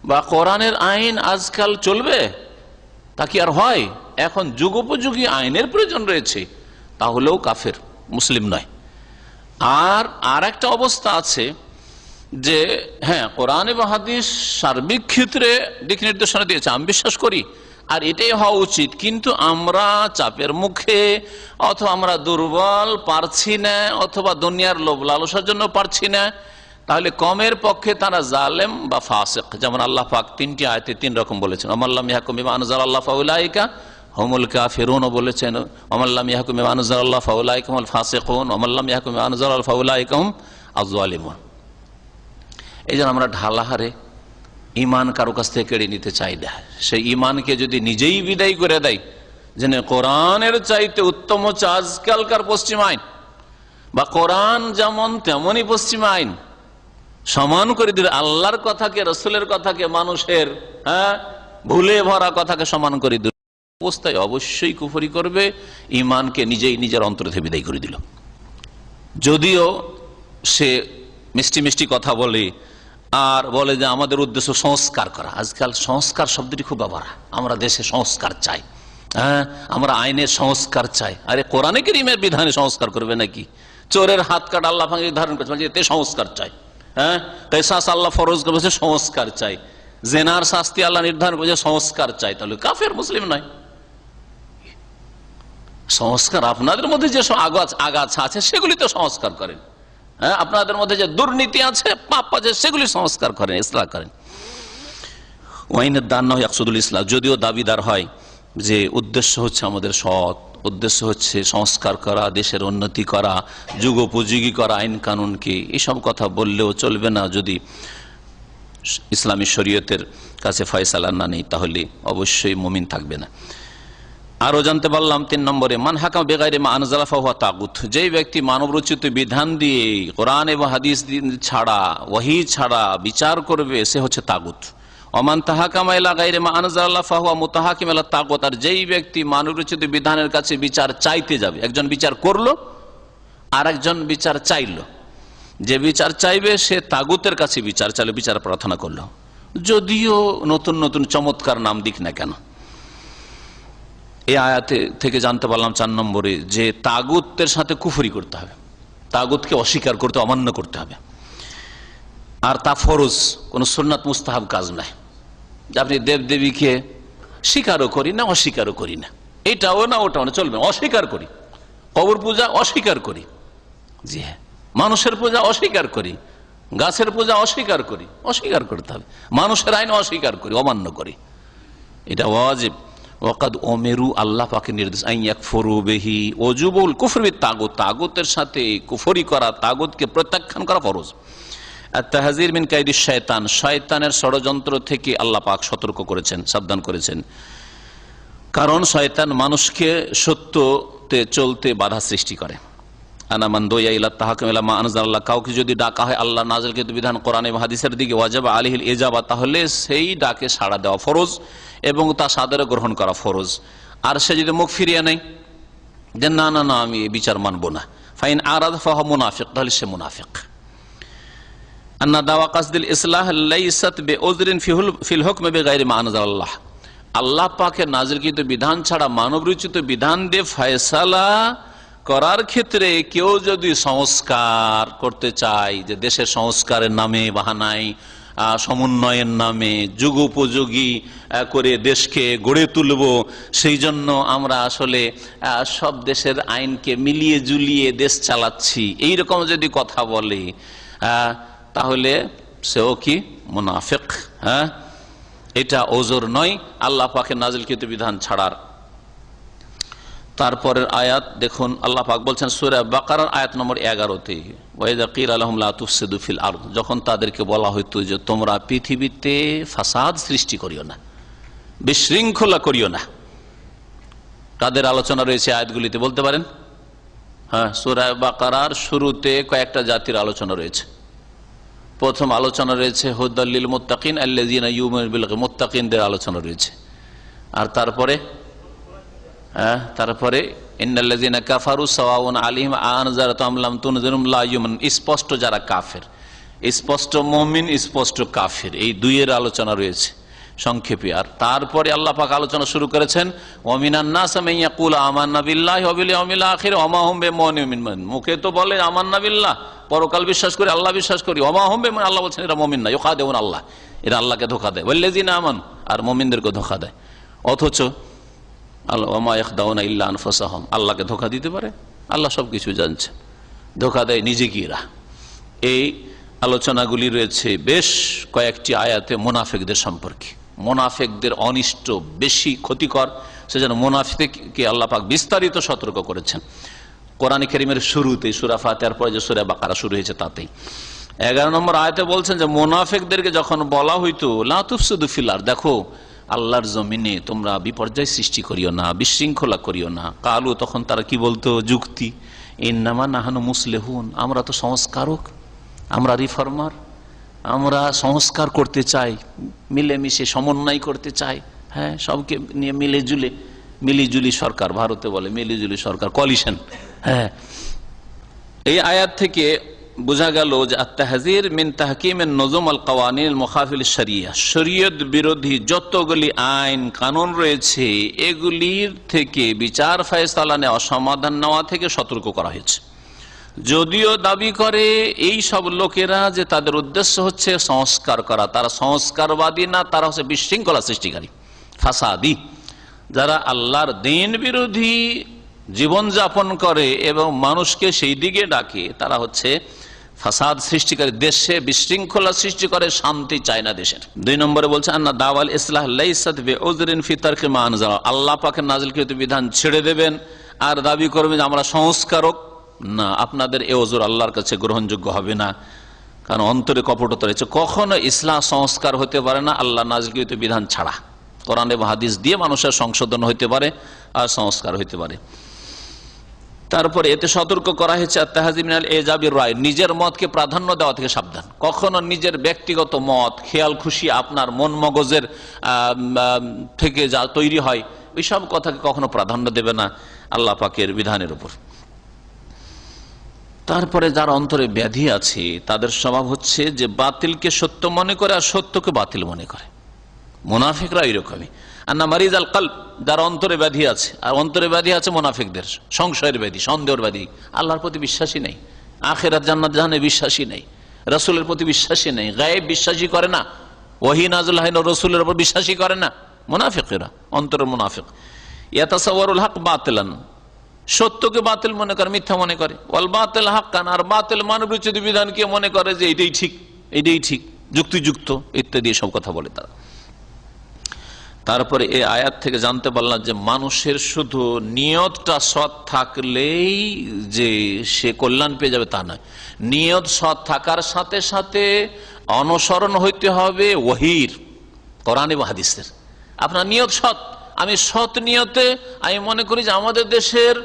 বা কোরআনের আইন আজকাল চলবে, তা কি আর হয়, এখন যুগোপযোগী আইনের প্রয়োজন রয়েছে, তাহলেও কাফের, মুসলিম নয়। আর একটা অবস্থা আছে যে হ্যাঁ, কোরআন এবং হাদিস সার্বিক ক্ষেত্রে দিক নির্দেশনা দিয়েছে, আমি বিশ্বাস করি আর এটাই হওয়া উচিত, কিন্তু আমরা চাপের মুখে অথবা আমরা দুর্বল, পারছি না, অথবা দুনিয়ার লোভ লালসার জন্য পারছি না, তাহলে কমের পক্ষে তারা জালেম বা ফাসিক। যেমন আল্লাহ পাক তিনটি আয়াতে তিন রকম বলেছেন, আমাল্লাম ইয়াহকুম বিমা আনজালাল্লাহু ফাউলাইকা হুমুল কাফিরুন বলেছেন, আমাল্লাম ইয়াহকুম বিমা আনজালাল্লাহু ফাউলাইকা হুমুল ফাসিকুন, আমাল্লাম ইয়াহকুম বিমা আনজালাল্লাহু ফাউলাইকা হুম আয-যালিমুন। এই জন্য আমরা ঢালাহারে ইমান কারো কাছ থেকে কেড়ে নিতে চাই না। সেই ইমানকে যদি নিজেই বিদায় করে দেয়, যে কোরআনের চাইতে উত্তম হচ্ছে আজকালকার পশ্চিম আইন, বা কোরআন যেমন তেমনই পশ্চিম আইন, সমান করে দিলে আল্লাহর কথাকে, রাসূলের কথাকে, মানুষের ভুলে ভরা কথাকে সমান করে দিল, অবস্থায় অবশ্যই কুফরি করবে, ইমানকে নিজেই নিজের অন্তর থেকে বিদায় করে দিল। যদিও সে মিষ্টি মিষ্টি কথা বলে আর বলে যে আমাদের উদ্দেশ্য সংস্কার করা। আজকাল সংস্কার শব্দটি খুব ব্যবহার, আমরা দেশে সংস্কার চাই, আমরা আইনের সংস্কার চাই। আরে কোরআনে কারীমের বিধানে সংস্কার করবে নাকি? চোরের হাত কাটা আল্লাহ পাক নির্ধারণ করেছে, এতে সংস্কার চাই। কিসাস আল্লাহ ফরজ করেছে, সংস্কার চাই। জেনার শাস্তি আল্লাহ নির্ধারণ করেছে, সংস্কার চাই। তাহলে কাফের, মুসলিম নয়। সংস্কার আপনাদের মধ্যে যে আগাছা আছে সেগুলি তো সংস্কার করেন, আপনাদের মধ্যে যে দুর্নীতি আছে, পাপ আছে, সেগুলি সংস্কার করেন, ইসলাহ করেন। ওয়াইনের দান না হয় আকসুদুল ইসলাম, যদিও দাবিদার হয় যে উদ্দেশ্য হচ্ছে আমাদের সৎ, উদ্দেশ্য হচ্ছে সংস্কার করা, দেশের উন্নতি করা, যুগোপযোগী করা আইন কানুনকে, এসব কথা বললেও চলবে না। যদি ইসলামী শরীয়তের কাছে ফয়সালা না নেই, তাহলে অবশ্যই মুমিন থাকবে না। আরো জানতে পারলাম 3 নম্বরে মান হাকাম বেগাইরে মা আনজালা ফাহুয়া তাগুত, যেই ব্যক্তি মানব রচিত বিধান দিয়ে, কোরআন এবং হাদিস ছাড়া, ওহী ছাড়া বিচার করবে, সে হচ্ছে তাগুত। ওমান তাহাকামা ইলা গায়রি মা আনজালাল্লাহু ফাহুয়া মুতাহাকিম ইলা তাগুত, আর যেই ব্যক্তি মানব রচিত বিধানের কাছে বিচার চাইতে যাবে, একজন বিচার করলো আর একজন বিচার চাইলো, যে বিচার চাইবে সে তাগুতের কাছে বিচার চাইলো, বিচার প্রার্থনা করলো, যদিও নতুন নতুন চমৎকার নাম দিক না কেন। এই আয়াতে থেকে জানতে পারলাম 4 নম্বরে যে তাগুতের সাথে কুফরি করতে হবে, তাগুতকে অস্বীকার করতে, অমান্য করতে হবে। আর তা ফরজ, কোন সুন্নাত মুস্তাহাব কাজ নাই। আপনি দেবদেবীকে স্বীকারও করি না, অস্বীকারও করি না, এটাও না ওটাও না, চলবে, অস্বীকার করি। কবর পূজা অস্বীকার করি, জি হ্যাঁ, মানুষের পূজা অস্বীকার করি, গাছের পূজা অস্বীকার করি, অস্বীকার করতে হবে। মানুষের আইন অস্বীকার করি, অমান্য করি, এটা ওয়াজিব। ওয়াকাদ ওমেরু, আল্লাহ পাকের নির্দেশ, আন ইয়াকফুরু বিহি ওয়াজুবুল কুফর বিত তাগুত, তাগুতের সাথে কুফরি করা, তাগুতকে প্রত্যাখ্যান করা ফরজ। আর তাহজির মিন কাইদিশ শয়তান, শয়তানের ষড়যন্ত্র থেকে আল্লাহ পাক সতর্ক করেছেন, সাবধান করেছেন। কারণ শয়তান মানুষকে সত্যতে চলতে বাধা সৃষ্টি করে। আনামান দোয়া ইলা তাহাকুম ইলা মা আনজালাল্লাহ, কাউকে যদি ডাকা হয় আল্লাহ নাযিলকৃত বিধান কোরআন এবং হাদিসের দিকে, ওয়াজিব আলাইহিল ইজাবা, তাহলে সেই ডাকে সাড়া দেওয়া ফরজ এবং তা সাদরে গ্রহণ করা ফরজ। আর সে যদি মুখ ফিরিয়ে নেয় যে না না না আমি এই বিচার মানবো না, ফাইন আরাদ ফাহুয়া মুনাফিক, তাহলে সে মুনাফিক। আন্না দাওয়া কাসদিল ইসলাহ লাইসাত বিউযরিন ফিল হুকম বিগাইরি মা আনজালাল্লাহ, আল্লাহ পাকের নাজিলকৃত বিধান ছাড়া মানব রচিত বিধান দিয়ে ফয়সালা করার ক্ষেত্রে কেউ যদি সংস্কার করতে চায়, যে দেশের সংস্কারের নামে বাহানায়, সমন্বয়ের নামে যুগোপযোগী করে দেশকে গড়ে তুলব, সেই জন্য আমরা আসলে সব দেশের আইনকে মিলিয়ে জুলিয়ে দেশ চালাচ্ছি, এইরকম যদি কথা বলে তাহলে সেও কি মুনাফিক। হ্যাঁ, এটা ওজর নয় আল্লাহ পাকের নাজিলকৃত বিধান ছাড়ার। তারপরের আয়াত দেখুন, আল্লাহ পাক বলছেন সূরা বাকারার আয়াত নম্বর 11-তে, ওয়াইযা কিলা লাহুম লা তুফসিদু ফিল আরদ, যখন তাদেরকে বলা হইতো যে তোমরা পৃথিবীতে ফাসাদ সৃষ্টি করিও না, বিশৃঙ্খলা করিও না। কাদের আলোচনা রয়েছে আয়াতগুলিতে বলতে পারেন? হ্যাঁ, সূরা বাকারার শুরুতে কয়েকটা জাতির আলোচনা রয়েছে। প্রথম আলোচনা রয়েছে হুদাল লিল মুত্তাকিন আল্লাযীনা ইউমিনুনা বিল গায়ব, মুত্তাকিনদের আলোচনা রয়েছে। আর তারপরে ইন্নাল্লাযীনা কাফারু সাওয়াউন আলাইহিম আনজারতুম আম লাম তুনজিরহুম লা ইউমিনুন, স্পষ্ট যারা কাফের, স্পষ্ট মুমিন, স্পষ্ট কাফের, এই দুইয়ের আলোচনা রয়েছে সংক্ষেপে। আর তারপরে আল্লাহ পাক আলোচনা শুরু করেছেন ওয়া মিনান নাস মান ইয়াকুলু আমান্না বিল্লাহি ওয়া বিল ইয়াউমিল আখির ওয়া মা হুম বিমুমিনিন, মুখে তো বলে আমান্না বিল্লাহ, পরকাল বিশ্বাস করি, আল্লাহ বিশ্বাস করি, ওয়া মা হুম বিমুমিনিন, আল্লাহ বলছেন এরা মুমিন না, ইউখাদিউন আল্লাহ, এরা আল্লাহকে ধোঁকা দেয়, ওয়াল্লাযীনা আমানু, আর মুমিনদেরকে ধোঁকা দেয়। অথচ আল্লাহকে ধোঁকা দিতে পারে? আল্লাহ সবকিছু জানছেন, ধোঁকা দেয় নিজে কি এরা। এই আলোচনাগুলি রয়েছে বেশ কয়েকটি আয়াতে মুনাফিকদের সম্পর্কে। মুনাফিকদের অনিষ্ট বেশি ক্ষতিকর, সেজন্য মুনাফিককে আল্লাহ পাক বিস্তারিত সতর্ক করেছেন কোরআন কারীমের শুরুতে, সূরা ফাতিহার পরে যে সূরা বাকারা শুরু হয়েছে তাতেই। 11 নম্বর আয়াতে বলছেন যে মুনাফিকদেরকে যখন বলা হইতো লা তুফসিদু ফিল আরদ, দেখো আল্লাহর জমিনে তোমরা বিপর্যয় সৃষ্টি করিও না, বিশৃঙ্খলা করিও না। কালু, তখন তারা কি বলতো? যুক্তি, ইন্নামা নাহানু মুসলিহুন, আমরা তো সংস্কারক, আমরা রিফর্মার, আমরা সংস্কার করতে চাই, মিলেমিশে সমন্বয় করতে চাই। হ্যাঁ, সবকে নিয়ে মিলিজুলি সরকার, ভারতে বলে মিলিজুলি সরকার, কোয়ালিশন। হ্যাঁ, এই আয়াত থেকে বোঝা গেল যে আত-তাহযীর মিন তাহকিমিন নুজুম আল কাওয়ানিন আল মুখাফিল শরিয়া, শরীয়ত বিরোধী যতগুলি আইন কানুন রয়েছে এগুলির থেকে বিচার ফয়সালা নেওয়া, সমাধান নেওয়া থেকে সতর্ক করা হয়েছে। যদিও দাবি করে এই সব লোকেরা যে তাদের উদ্দেশ্য হচ্ছে সংস্কার করা, তারা সংস্কারবাদী না, তারা হচ্ছে বিশৃঙ্খলা সৃষ্টিকারী, ফাসাদি। যারা আল্লাহর দ্বীন বিরোধী জীবন যাপন করে এবং মানুষকে সেই দিকে ডাকে, তারা হচ্ছে ফাসাদ সৃষ্টিকারী, দেশে বিশৃঙ্খলা সৃষ্টি করে, শান্তি চায় না দেশের। 2 নম্বরে বলছে আন্না দাওয়াল ইসলাহ লাইসাত বিউযরিন ফি তারকি মা আনজালা, আল্লাহ পাকের নাজিলকৃত বিধান ছেড়ে দেবেন আর দাবি করবেন যে আমরা সংস্কারক, না, আপনাদের এ ওজর আল্লাহর কাছে গ্রহণযোগ্য হবে না, কারণ অন্তরে কপটতা রয়েছে। কখনো ইসলাম সংস্কার হতে পারে না আল্লাহ নাজিলকৃত বিধান ছাড়া। কোরআন এবং হাদিস দিয়ে মানুষের সংশোধন হইতে পারে আর সংস্কার হইতে পারে। তারপরে এতে সতর্ক করা হয়েছে আত-তাহযীর মিনাল ইজাবির রায়, নিজের মতকে প্রাধান্য দেওয়া থেকে সাবধান। কখনো নিজের ব্যক্তিগত মত, খেয়াল খুশি, আপনার মন মগজের থেকে যা তৈরি হয় ওইসব কথাকে কখনো প্রাধান্য দেবে না আল্লাহ পাকের বিধানের উপর। তারপরে যার অন্তরে ব্যাধি আছে তাদের স্বভাব হচ্ছে যে বাতিলকে সত্য মনে করে আর সত্যকে বাতিল মনে করে। মুনাফিকরা এরকমই। আন্না মারিজ আল কলব, যার অন্তরে ব্যাধি আছে, আর অন্তরে ব্যাধি আছে মুনাফিকদের সংশয়ের ব্যাধি, সন্দেহের ব্যাধি, আল্লাহর প্রতি বিশ্বাসী নেই, আখিরাত জান্নাত জাহান্নামে বিশ্বাসী নেই, রাসূলের প্রতি বিশ্বাসী নেই, গায়েব বিশ্বাসী করে না, ওহী নাযিল হয় না রাসূলের উপর বিশ্বাসী করে না, মুনাফিকরা অন্তরের মুনাফিক। ইয়াতাসাওয়ারুল হক বাতিলান, সত্যকে বাতিল মনে করে, মিথ্যা মনে করে, ওয়াল বাতিল হাক্কান, আর বাতিল মানবরচিত বিধানকে মনে করে যে এটাই ঠিক, এটাই ঠিক, যুক্তিযুক্ত ইত্যাদি সব কথা বলে তারা। তারপরে এই আয়াত থেকে জানতে পারলাম যে মানুষের শুধু নিয়তটা সৎ থাকলেই যে সে কল্যাণ পেয়ে যাবে তা নয়। নিয়ত সৎ থাকার সাথে সাথে অনুসরণ হইতে হবে ওহীর, কোরআন এবং হাদিসের। আপনার নিয়ত সৎ, আমি সৎ নিয়তে আমি মনে করি যে আমাদের দেশের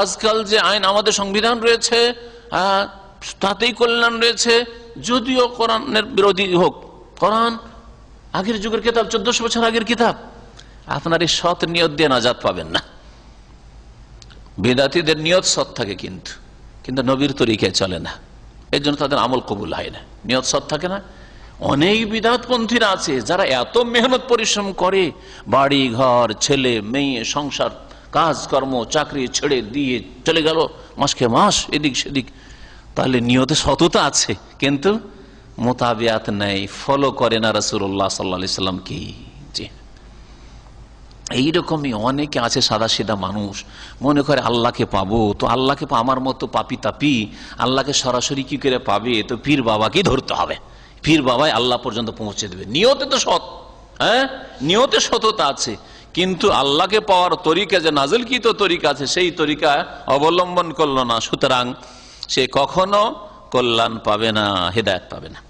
আজকাল যে আইন, আমাদের সংবিধান রয়েছে তাতেই কল্যাণ রয়েছে, যদিও কোরআনের বিরোধী হোক। কোরআন আগের যুগের কিতাব, 1400 বছর আগের কিতাব। আপনার এই সৎ নিয়ত দিয়ে নাজাত পাবেন না। বিদাতীদের নিয়ত সৎ থাকে কিন্তু নবীর তরিকায় চলে না, এই জন্য তাদের আমল কবুল হয় না। নিয়ত সৎ থাকে না, অনেক বিদআতপন্থীরা আছে যারা এত মেহনত পরিশ্রম করে, বাড়ি ঘর ছেলে মেয়ে সংসার কাজকর্ম চাকরি ছেড়ে দিয়ে চলে গেল মাসকে মাস এদিক সেদিক, তাহলে নিয়তে সততা আছে কিন্তু মোতাবিয়াত নেই, ফলো করে না রাসূলুল্লাহ সাল্লাল্লাহু আলাইহি সাল্লাম কি। জি, এইরকমই অনেকে আছে সাদা সিধা মানুষ, মনে করে আল্লাহকে পাবো, তো আল্লাহকে আমার মতো পাপি তাপি আল্লাহকে সরাসরি কি করে পাবে, তো পীর বাবাকেই ধরতে হবে, পীর বাবাই আল্লাহ পর্যন্ত পৌঁছে দেবে। নিয়তে তো সৎ, হ্যাঁ নিয়তে সততা আছে, কিন্তু আল্লাহকে পাওয়ার তরিকা যে নাজিলকৃত তরিকা আছে সেই তরিকা অবলম্বন করলো না, সুতরাং সে কখনো কল্যাণ পাবে না, হেদায়েত পাবে না।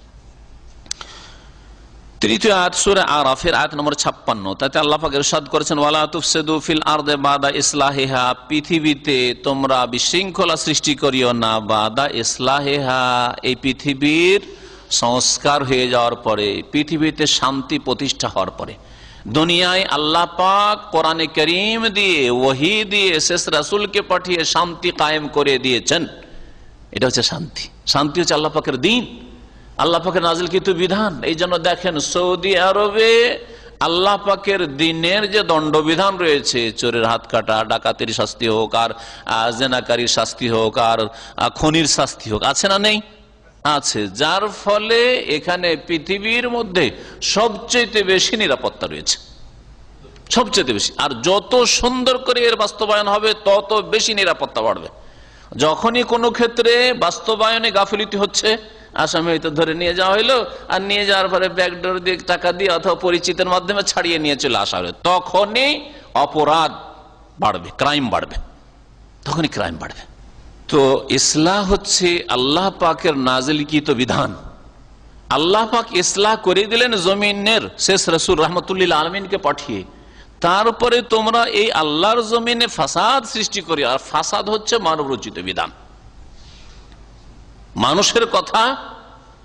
তৃতীয় আয়াত সূরা আরাফের আয়াত নম্বর 56, তাতে আল্লাহ পাক ইরশাদ করেছেন ওয়ালা তুফসিদু ফিল আরদি বাদা ইসলাহিহা, পৃথিবীতে তোমরা বিশৃঙ্খলা সৃষ্টি করিও না, বাদা ইসলাহিহা এই পৃথিবীর সংস্কার হয়ে যাওয়ার পরে, পৃথিবীতে শান্তি প্রতিষ্ঠা হওয়ার পরে। দুনিয়ায় আল্লাহ পাক কোরআনে কারীম দিয়ে ওহী দিয়ে শেষ রাসূলকে পাঠিয়ে শান্তি কায়েম করে দিয়েছেন, এটা হচ্ছে শান্তি। শান্তি হচ্ছে আল্লাহ পাকের দ্বীন, আল্লাহ পাকের নাজিলকৃত বিধান। এই জন্য দেখেন সৌদি আরবে আল্লাহ পাকের দ্বীনের যে দণ্ডবিধান রয়েছে, চোরের হাত কাটা, ডাকাতের শাস্তি হোক, আর জেনাকারীর শাস্তি হোক, আর খনির শাস্তি হোক, আছে না নেই? আছে, যার ফলে এখানে পৃথিবীর মধ্যে সবচেয়ে বেশি নিরাপত্তা রয়েছে, সবচেয়ে বেশি। আর যত সুন্দর করে এর বাস্তবায়ন হবে তত বেশি নিরাপত্তা বাড়বে। যখনই কোনো ক্ষেত্রে বাস্তবায়নে গাফিলতি হচ্ছে, আসামি হয়তো ধরে নিয়ে যাওয়া হইলো, আর নিয়ে যাওয়ার পরে ব্যাকডোর দিয়ে টাকা দিয়ে অথবা পরিচিতের মাধ্যমে ছাড়িয়ে নিয়ে চলে আসা হলো, তখনই অপরাধ বাড়বে, ক্রাইম বাড়বে, তখনই ক্রাইম বাড়বে। তো ইসলাহ হচ্ছে আল্লাহ পাকের নাজিলকৃত বিধান। আল্লাহ পাক ইসলাহ করে দিলেন জমিনের শেষ রাসূল রাহমাতুল্লিল আলামিনকে পাঠিয়ে, তারপরে তোমরা এই আল্লাহর জমিনে ফাসাদ সৃষ্টি করি। আর ফাসাদ হচ্ছে মানব রচিত বিধান, মানুষের কথা,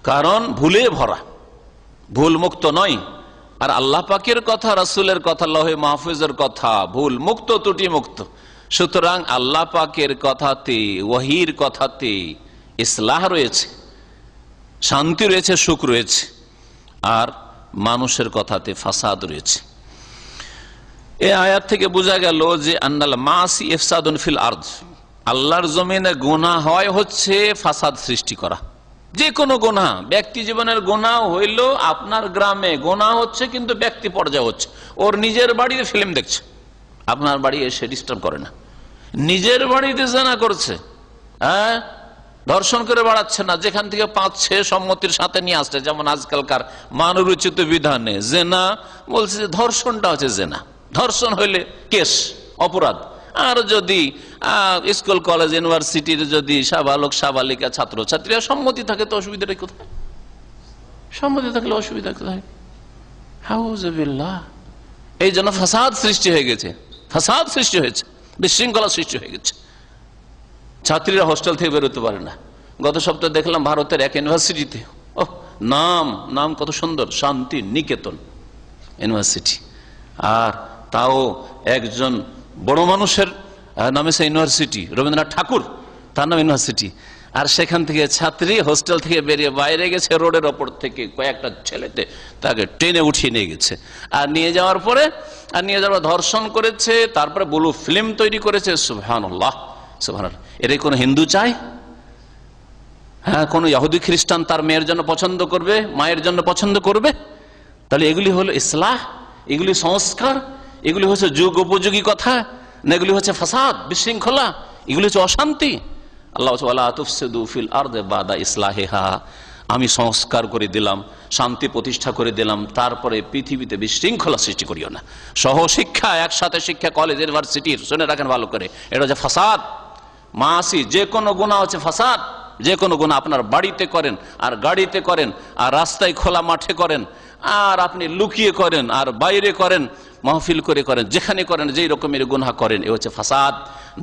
কারণ ভুলে ভরা, ভুল মুক্ত নয়। আর আল্লাহ পাকের কথা, রাসূলের কথা, লৌহে মাহফুজের কথা ভুল মুক্ত, ত্রুটি মুক্ত। সুতরাং আল্লাহ পাকের কথাতে, ওহীর কথাতে ইসলাহ রয়েছে, শান্তি রয়েছে, সুখ রয়েছে, আর মানুষের কথাতে ফাসাদ রয়েছে। এই আয়াত থেকে বোঝা গেল যে আন্নাল মাসি ইফসাদুন ফিল আরদ, আল্লাহর জমিনে গুনাহ হয় হচ্ছে ফাসাদ সৃষ্টি করা। যে কোনো গুনাহ, ব্যক্তি জীবনের গুনাহ হইল, আপনার গ্রামে গুনাহ হচ্ছে কিন্তু ব্যক্তি পর্যায়ে হচ্ছে, ওর নিজের বাড়িতে ফিল্ম দেখছে, আপনার বাড়ি এসে ডিস্টার্ব করে না, নিজের বাড়িতে জেনা করছে, হ্যাঁ ধর্ষণ করে বাড়াচ্ছে না, যেখান থেকে 5-6 সম্মতির সাথে নিয়ে আসছে, যেমন আজকালকার মানবরচিত বিধানে জেনা বলছে যে ধর্ষণটা হচ্ছে জেনা, ধর্ষণ হইলে কেস, অপরাধ। আর যদি স্কুল কলেজ ইউনিভার্সিটির যদি সাবালক সাবালিকা ছাত্র ছাত্রীরা সম্মতি থাকে তো অসুবিধাটা কোথায়? সম্মতি থাকলে অসুবিধা কোথায়? হাউযুবিল্লাহ। এই জন্য ফাসাদ সৃষ্টি হয়ে গেছে, ফাসাদ সৃষ্টি হয়েছে, বিশৃঙ্খলা সৃষ্টি হয়ে গেছে। ছাত্রীরা হোস্টেল থেকে বেরোতে পারে না। গত সপ্তাহে দেখলাম ভারতের এক ইউনিভার্সিটিতে, নাম কত সুন্দর, শান্তি নিকেতন ইউনিভার্সিটি, আর তাও একজন বড় মানুষের নামে সে ইউনিভার্সিটি, রবীন্দ্রনাথ ঠাকুর তার নাম ইউনিভার্সিটি। আর সেখান থেকে ছাত্রী হোস্টেল থেকে বেরিয়ে বাইরে গেছে, রোডের ওপর থেকে কয়েকটা ছেলেতে তাকে টেনে উঠিয়ে নিয়ে গেছে, আর নিয়ে যাওয়ার পরে ধর্ষণ করেছে, তারপরে ব্লু ফিল্ম তৈরি করেছে। সুবহানাল্লাহ, সুবহানাল্লাহ। এটাই কোন হিন্দু চায়? হ্যাঁ, কোন ইহুদি খ্রিস্টান তার মেয়ের জন্য পছন্দ করবে, মায়ের জন্য পছন্দ করবে? তাহলে এগুলি হলো ইসলাহ, এগুলি সংস্কার, এগুলি হচ্ছে যুগ উপযোগী কথা না, এগুলি হচ্ছে ফাসাদ, বিশৃঙ্খলা, এগুলি হচ্ছে অশান্তি। আল্লাহ ওয়ালা তুফসিদু ফিল আরদি বাদা ইসলাহিহা, আমি সংস্কার করে দিলাম, শান্তি প্রতিষ্ঠা করে দিলাম, তারপরে পৃথিবীতে বিশৃঙ্খলা সৃষ্টি করিও না। সহশিক্ষা, একসাথে শিক্ষা, কলেজ ইউনিভার্সিটির, শুনে রাখেন ভালো করে, এটা হচ্ছে ফাসাদ। মাসি, যে কোনো গুনাহ হচ্ছে ফাসাদ। যে কোনো গুনাহ আপনার বাড়িতে করেন, আর গাড়িতে করেন, আর রাস্তায় খোলা মাঠে করেন, আর আপনি লুকিয়ে করেন, আর বাইরে করেন, মাহফিল করে করেন, যেখানে করেন, যেই রকমের গুনাহ করেন, এ হচ্ছে ফাসাদ।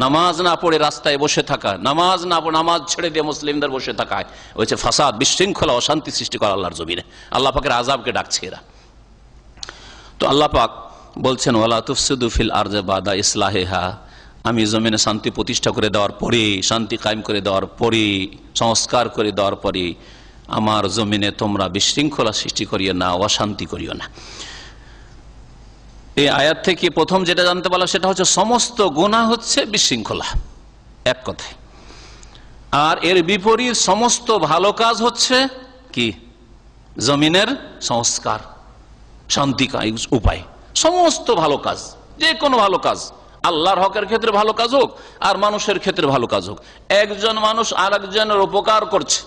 নামাজ না পড়ে রাস্তায় বসে থাকা, নামাজ ছেড়ে দিয়ে মুসলিমদের বসে থাকা, হচ্ছে ফাসাদ, বিশৃঙ্খলা, অশান্তি সৃষ্টি করা আল্লাহর জমিনে। আল্লাহ পাকের আযাবকে ডাকছে এরা। তো আল্লাহ পাক বলছেন ওয়ালা তুফসিদু ফিল আরদি বাদা ইসলাহিহা, আমি জমিনে শান্তি প্রতিষ্ঠা করে দেওয়ার পরে, শান্তি কায়েম করে দেওয়ার পরে, সংস্কার করে দেওয়ার পরে আমার জমিনে তোমরা বিশৃঙ্খলা সৃষ্টি করিও না, অশান্তি করিও না। এই আয়াত থেকে প্রথম যেটা জানতে পারলাম সেটা হচ্ছে সমস্ত গুনাহ হচ্ছে বিশৃঙ্খলা, এক কথায়। আর এর বিপরীত সমস্ত ভালো কাজ হচ্ছে কি? জমিনের সংস্কার, শান্তি উপায়। সমস্ত ভালো কাজ, যে কোনো ভালো কাজ, আল্লাহর হকের ক্ষেত্রে ভালো কাজ হোক আর মানুষের ক্ষেত্রে ভালো কাজ হোক। একজন মানুষ আর একজনের উপকার করছে,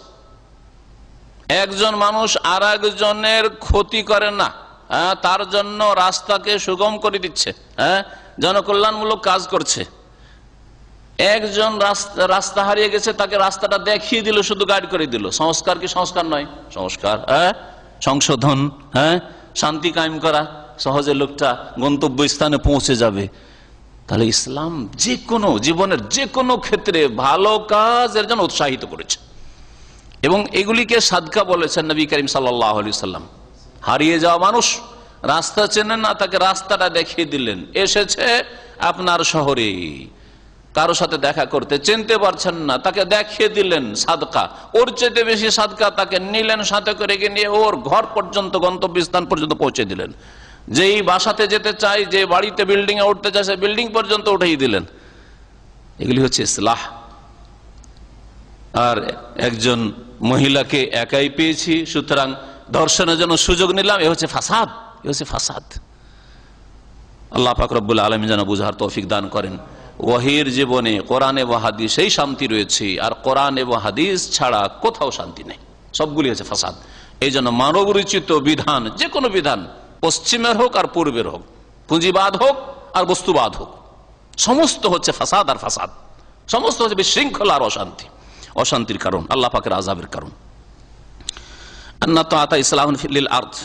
একজন মানুষ আর একজনের ক্ষতি করে না, তার জন্য রাস্তাকে সুগম করে দিচ্ছে, জনকল্যাণমূলক কাজ করছে। একজন রাস্তা হারিয়ে গেছে, তাকে রাস্তাটা দেখিয়ে দিল, শুধু গাইড করে দিল। সংস্কার কি সংস্কার নয়? সংস্কার, সংশোধন, শান্তি কায়েম করা, সহজে লোকটা গন্তব্য স্থানে পৌঁছে যাবে। তাহলে ইসলাম যে কোনো জীবনের যে কোনো ক্ষেত্রে ভালো কাজের জন্য উৎসাহিত করেছে এবং এগুলিকে সাদকা বলেছেন নবী করিম সাল্লাল্লাহু আলাইহি সাল্লাম। হারিয়ে যাওয়া মানুষ, রাস্তা চেনেন না, তাকে রাস্তাটা দেখিয়ে দিলেন। এসেছে আপনার শহরে কারো সাথে দেখা করতে, চিনতে পারছেন না, তাকে দেখিয়ে দিলেন, সাদকা। ওর চেয়ে বেশি সাদকা তাকে নিলেন, সাথে করে নিয়ে ওর ঘর পর্যন্ত, গন্তব্যস্থান পর্যন্ত পৌঁছে দিলেন। যেই বাসাতে যেতে চাই, যে বাড়িতে বিল্ডিং এ উঠতে চাই, সে বিল্ডিং পর্যন্ত উঠিয়ে দিলেন। এগুলি হচ্ছে ইসলাহ। আর একজন মহিলাকে একাই পেয়েছি, সুতরাং ধর্ষণের জন্য সুযোগ নিলাম, এ হচ্ছে ফাসাদ, এ হচ্ছে ফাসাদ। আল্লাহ পাক রব্বুল আলামিন যেন বুঝার তৌফিক দান করেন। ওয়াহির জীবনে কোরআন এবং হাদিসেই শান্তি রয়েছে, আর কোরআন এবং হাদিস ছাড়া কোথাও শান্তি নেই, সবগুলি হচ্ছে ফাসাদ। এই জন্য মানব রচিত বিধান, যে কোনো বিধান, পশ্চিমের হোক আর পূর্বের হোক, পুঁজিবাদ হোক আর বস্তুবাদ হোক, সমস্ত হচ্ছে ফাসাদ আর ফাসাদ, সমস্ত হচ্ছে বিশৃঙ্খলা আর অশান্তি, অশান্তির কারণ, আল্লাহ পাকের আযাবের কারণ। আন্না তাআতা ইসলাহুন ফিল আরদ,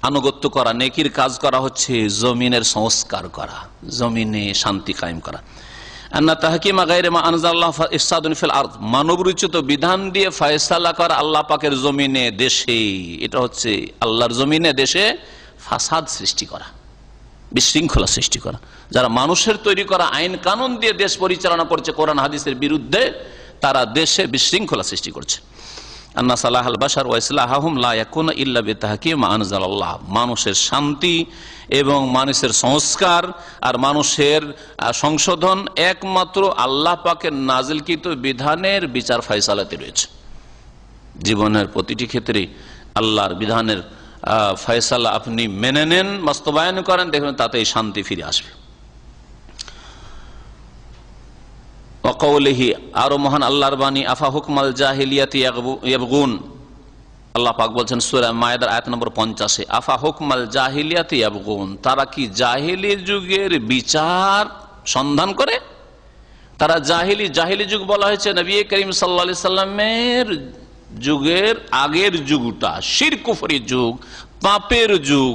আনুগত্য করা, নেকির কাজ করা হচ্ছে জমিনের সংস্কার করা, জমিনে শান্তি কায়েম করা। আন্না তাহকিমা গায়রে মা আনজালাল্লাহু ইফসাদুন ফিল আরদ, মানব রচিত বিধান দিয়ে ফয়সালা করা আল্লাহ পাকের জমিনে, দেশে, এটা হচ্ছে আল্লাহর জমিনে, দেশে ফাসাদ সৃষ্টি করা, বিশৃঙ্খলা সৃষ্টি করা। যারা মানুষের তৈরি করা আইন কানুন দিয়ে দেশ পরিচালনা করছে কোরআন হাদিসের বিরুদ্ধে, তারা দেশে বিশৃঙ্খলা সৃষ্টি করছে। আন্না সালাহাল বাশার ওয়া ইসলাহুম লা ইয়াকুনু ইল্লা বিতাহকিম মা আনজালাল্লাহ, মানুষের শান্তি এবং মানুষের সংস্কার আর মানুষের সংশোধন একমাত্র আল্লাহ পাকের নাজিলকৃত বিধানের বিচার ফয়সালাতে রয়েছে। জীবনের প্রতিটি ক্ষেত্রে আল্লাহর বিধানের ফয়সালা আপনি মেনে নেন, বাস্তবায়ন করেন, দেখবেন তাতে শান্তি ফিরে আসবে। ওয়াকাউলিহি, আরো মহান আল্লাহর বাণী, আফা হুকমাল জাহিলিয়াতি ইয়াবগুন, আল্লাহ পাক বলছেন সূরা মায়েদার আয়াত নম্বর 50, আফা হুকমাল জাহিলিয়াতি ইয়াবগুন, তারা কি জাহিলি যুগের বিচার সন্ধান করে? তারা জাহিলি যুগ বলা হয়েছে নবী করিম সাল্লাল্লাহু আলাইহি সাল্লামের যুগের আগের যুগটা, শিরক কুফরির যুগ, পাপের যুগ।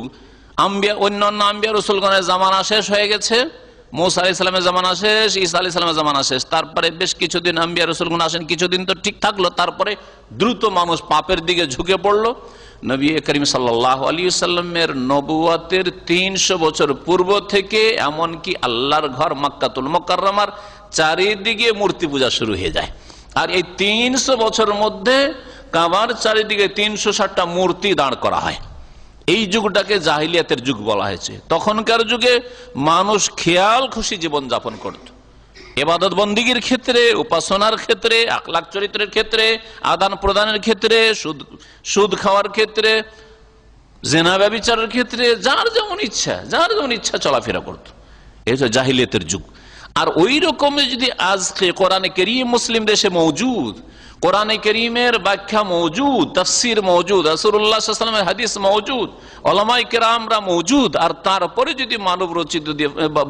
অন্যান্য আম্বিয়া রাসূলগণের জামানা শেষ হয়ে গেছে, মূসা আলাইহিস সালামের জামানা শেষ, ঈসা আলাইহিস সালামের জামানা শেষ, তারপরে বেশ কিছুদিন আম্বিয়া রাসূলগণ আসেন, কিছুদিন তো ঠিক থাকলো, তারপরে দ্রুত মানুষ পাপের দিকে ঝুঁকে পড়লো। নবী করিম সাল্লাল্লাহু আলাইহি ওয়াসাল্লামের নবুয়তের 300 বছর পূর্ব থেকে এমনকি আল্লাহর ঘর মক্কাতুল মুকাররমার চারিদিকে মূর্তি পূজা শুরু হয়ে যায়। আর এই 300 বছরের মধ্যে কাবার চারিদিকে 360টা মূর্তি দাঁড় করা হয়। এই যুগটাকে জাহিলিয়াতের যুগ বলা হয়েছে। তখনকার যুগে মানুষ খেয়াল খুশি জীবন যাপন করত, ইবাদত বন্দিগির ক্ষেত্রে, উপাসনার ক্ষেত্রে, আখলাক চরিত্রের ক্ষেত্রে, আদান প্রদানের ক্ষেত্রে, সুদ খাওয়ার ক্ষেত্রে, জেনা ব্যভিচারের ক্ষেত্রে, যার যেমন ইচ্ছা চলাফেরা করত। এই হচ্ছে জাহিলিয়াতের যুগ। আর ওই রকম যদি আজকে কোরআনে কারীম মুসলিম দেশে মওজুদ, কোরআনে কারীমের ব্যাখ্যা মওজুদ, তাফসীর মওজুদ, রাসূলুল্লাহ সাল্লাল্লাহু আলাইহি ওয়াসাল্লামের হাদিস মওজুদ, উলামায়ে কেরামরা মওজুদ, আর তারপরে যদি মানব রচিত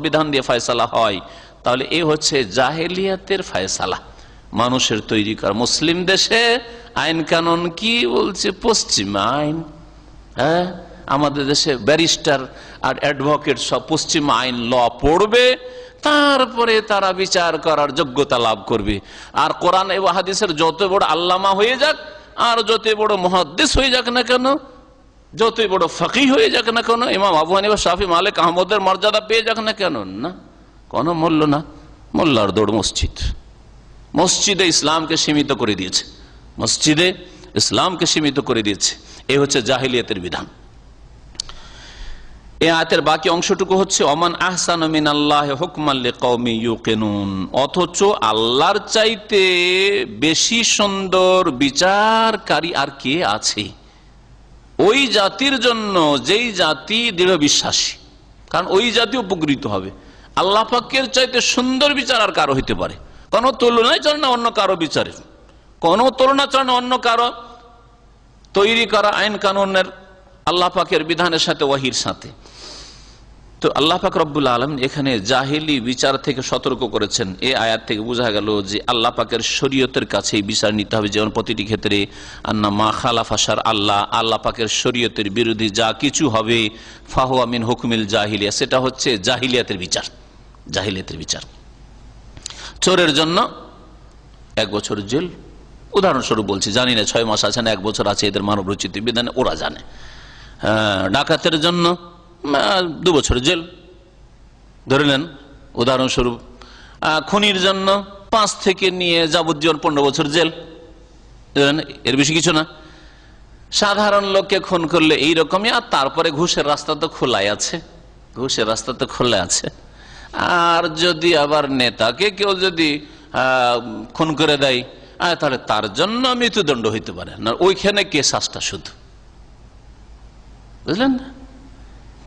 বিধান দিয়ে ফয়সালা হয়, তাহলে এই হচ্ছে জাহেলিয়াতের ফয়সালা, মানুষের তৈরি করা। মুসলিম দেশে আইন কানুন কি বলছে? পশ্চিমা আইন। আমাদের দেশে ব্যারিস্টার আর অ্যাডভোকেট সব পশ্চিমা আইন ল পড়বে, তারপরে তারা বিচার করার যোগ্যতা লাভ করবে। আর কোরআন এবং হাদিসের যত বড় আল্লামা হয়ে যাক, আর যত বড় মুহাদ্দিস হয়ে যাক না কেন, যতই বড় ফকিহ হয়ে যাক না কেন, ইমাম আবু হানিফা, শাফি, মালিক, আহমদের মর্যাদা পেয়ে যাক না কেন, না, কোনো মূল্য না। মোল্লার দৌড় মসজিদে ইসলামকে সীমিত করে দিয়েছে। মসজিদে ইসলামকে সীমিত করে দিয়েছে। এই হচ্ছে জাহিলিয়াতের বিধান। এই আয়াতের বাকি অংশটুকু হচ্ছে ওমান আহসানু মিনাল্লাহি হুকমান লিকাওমি ইউকিনুন, অথচ আল্লাহর চাইতে বেশি সুন্দর বিচারকারী আর কে আছে ওই জাতির জন্য যেই জাতি দৃঢ় বিশ্বাসী। কারণ ওই জাতি উপকৃত হবে। আল্লাহ পাকের চাইতে সুন্দর বিচার আর কারো হইতে পারে? কোনো তুলনায় চলে না অন্য কারো বিচারের, কোনো তুলনা চলে না অন্য কারো তৈরি করা আইন কানুনের আল্লাহ পাকের বিধানের সাথে, ওয়াহির সাথে। তো আল্লাহ পাক রব্বুল আলামিন এখানে জাহিলি বিচার থেকে সতর্ক করেছেন। এই আয়াত থেকে বোঝা গেল যে আল্লাহ পাকের শরীয়তের কাছেই বিচার নিতে হবে। যেমন প্রতিটি ক্ষেত্রে আন্না মা খালাফা শার আল্লাহ, আল্লাহ পাকের শরীয়তের বিরোধী যা কিছু হবে ফাহুয়া মিন হুকমিল জাহিলিয়া, সেটা হচ্ছে জাহিলিয়াতের বিচার। জাহিলিয়াতের বিচার। চোরের জন্য 1 বছর জেল, উদাহরণস্বরূপ বলছি, জানি না 6 মাস আছে না 1 বছর আছে, এদের মানব রচিত বিধানে ওরা জানে। ডাকাতের জন্য 2 বছর জেল ধরে নেন উদাহরণস্বরূপ। খুনির জন্য 5 থেকে নিয়ে যাবজ্জীবন 15 বছর জেল, এর বেশি কিছু না। সাধারণ লোককে খুন করলে এইরকমই। আর তারপরে ঘুষের রাস্তা তো খোলাই আছে, ঘুষের রাস্তা তো খোলা আছে। আর যদি আবার নেতাকে কেউ যদি খুন করে দেয় তাহলে তার জন্য মৃত্যুদণ্ড হইতে পারে না, ওইখানে কেসাসটা শুধু, বুঝলেন না?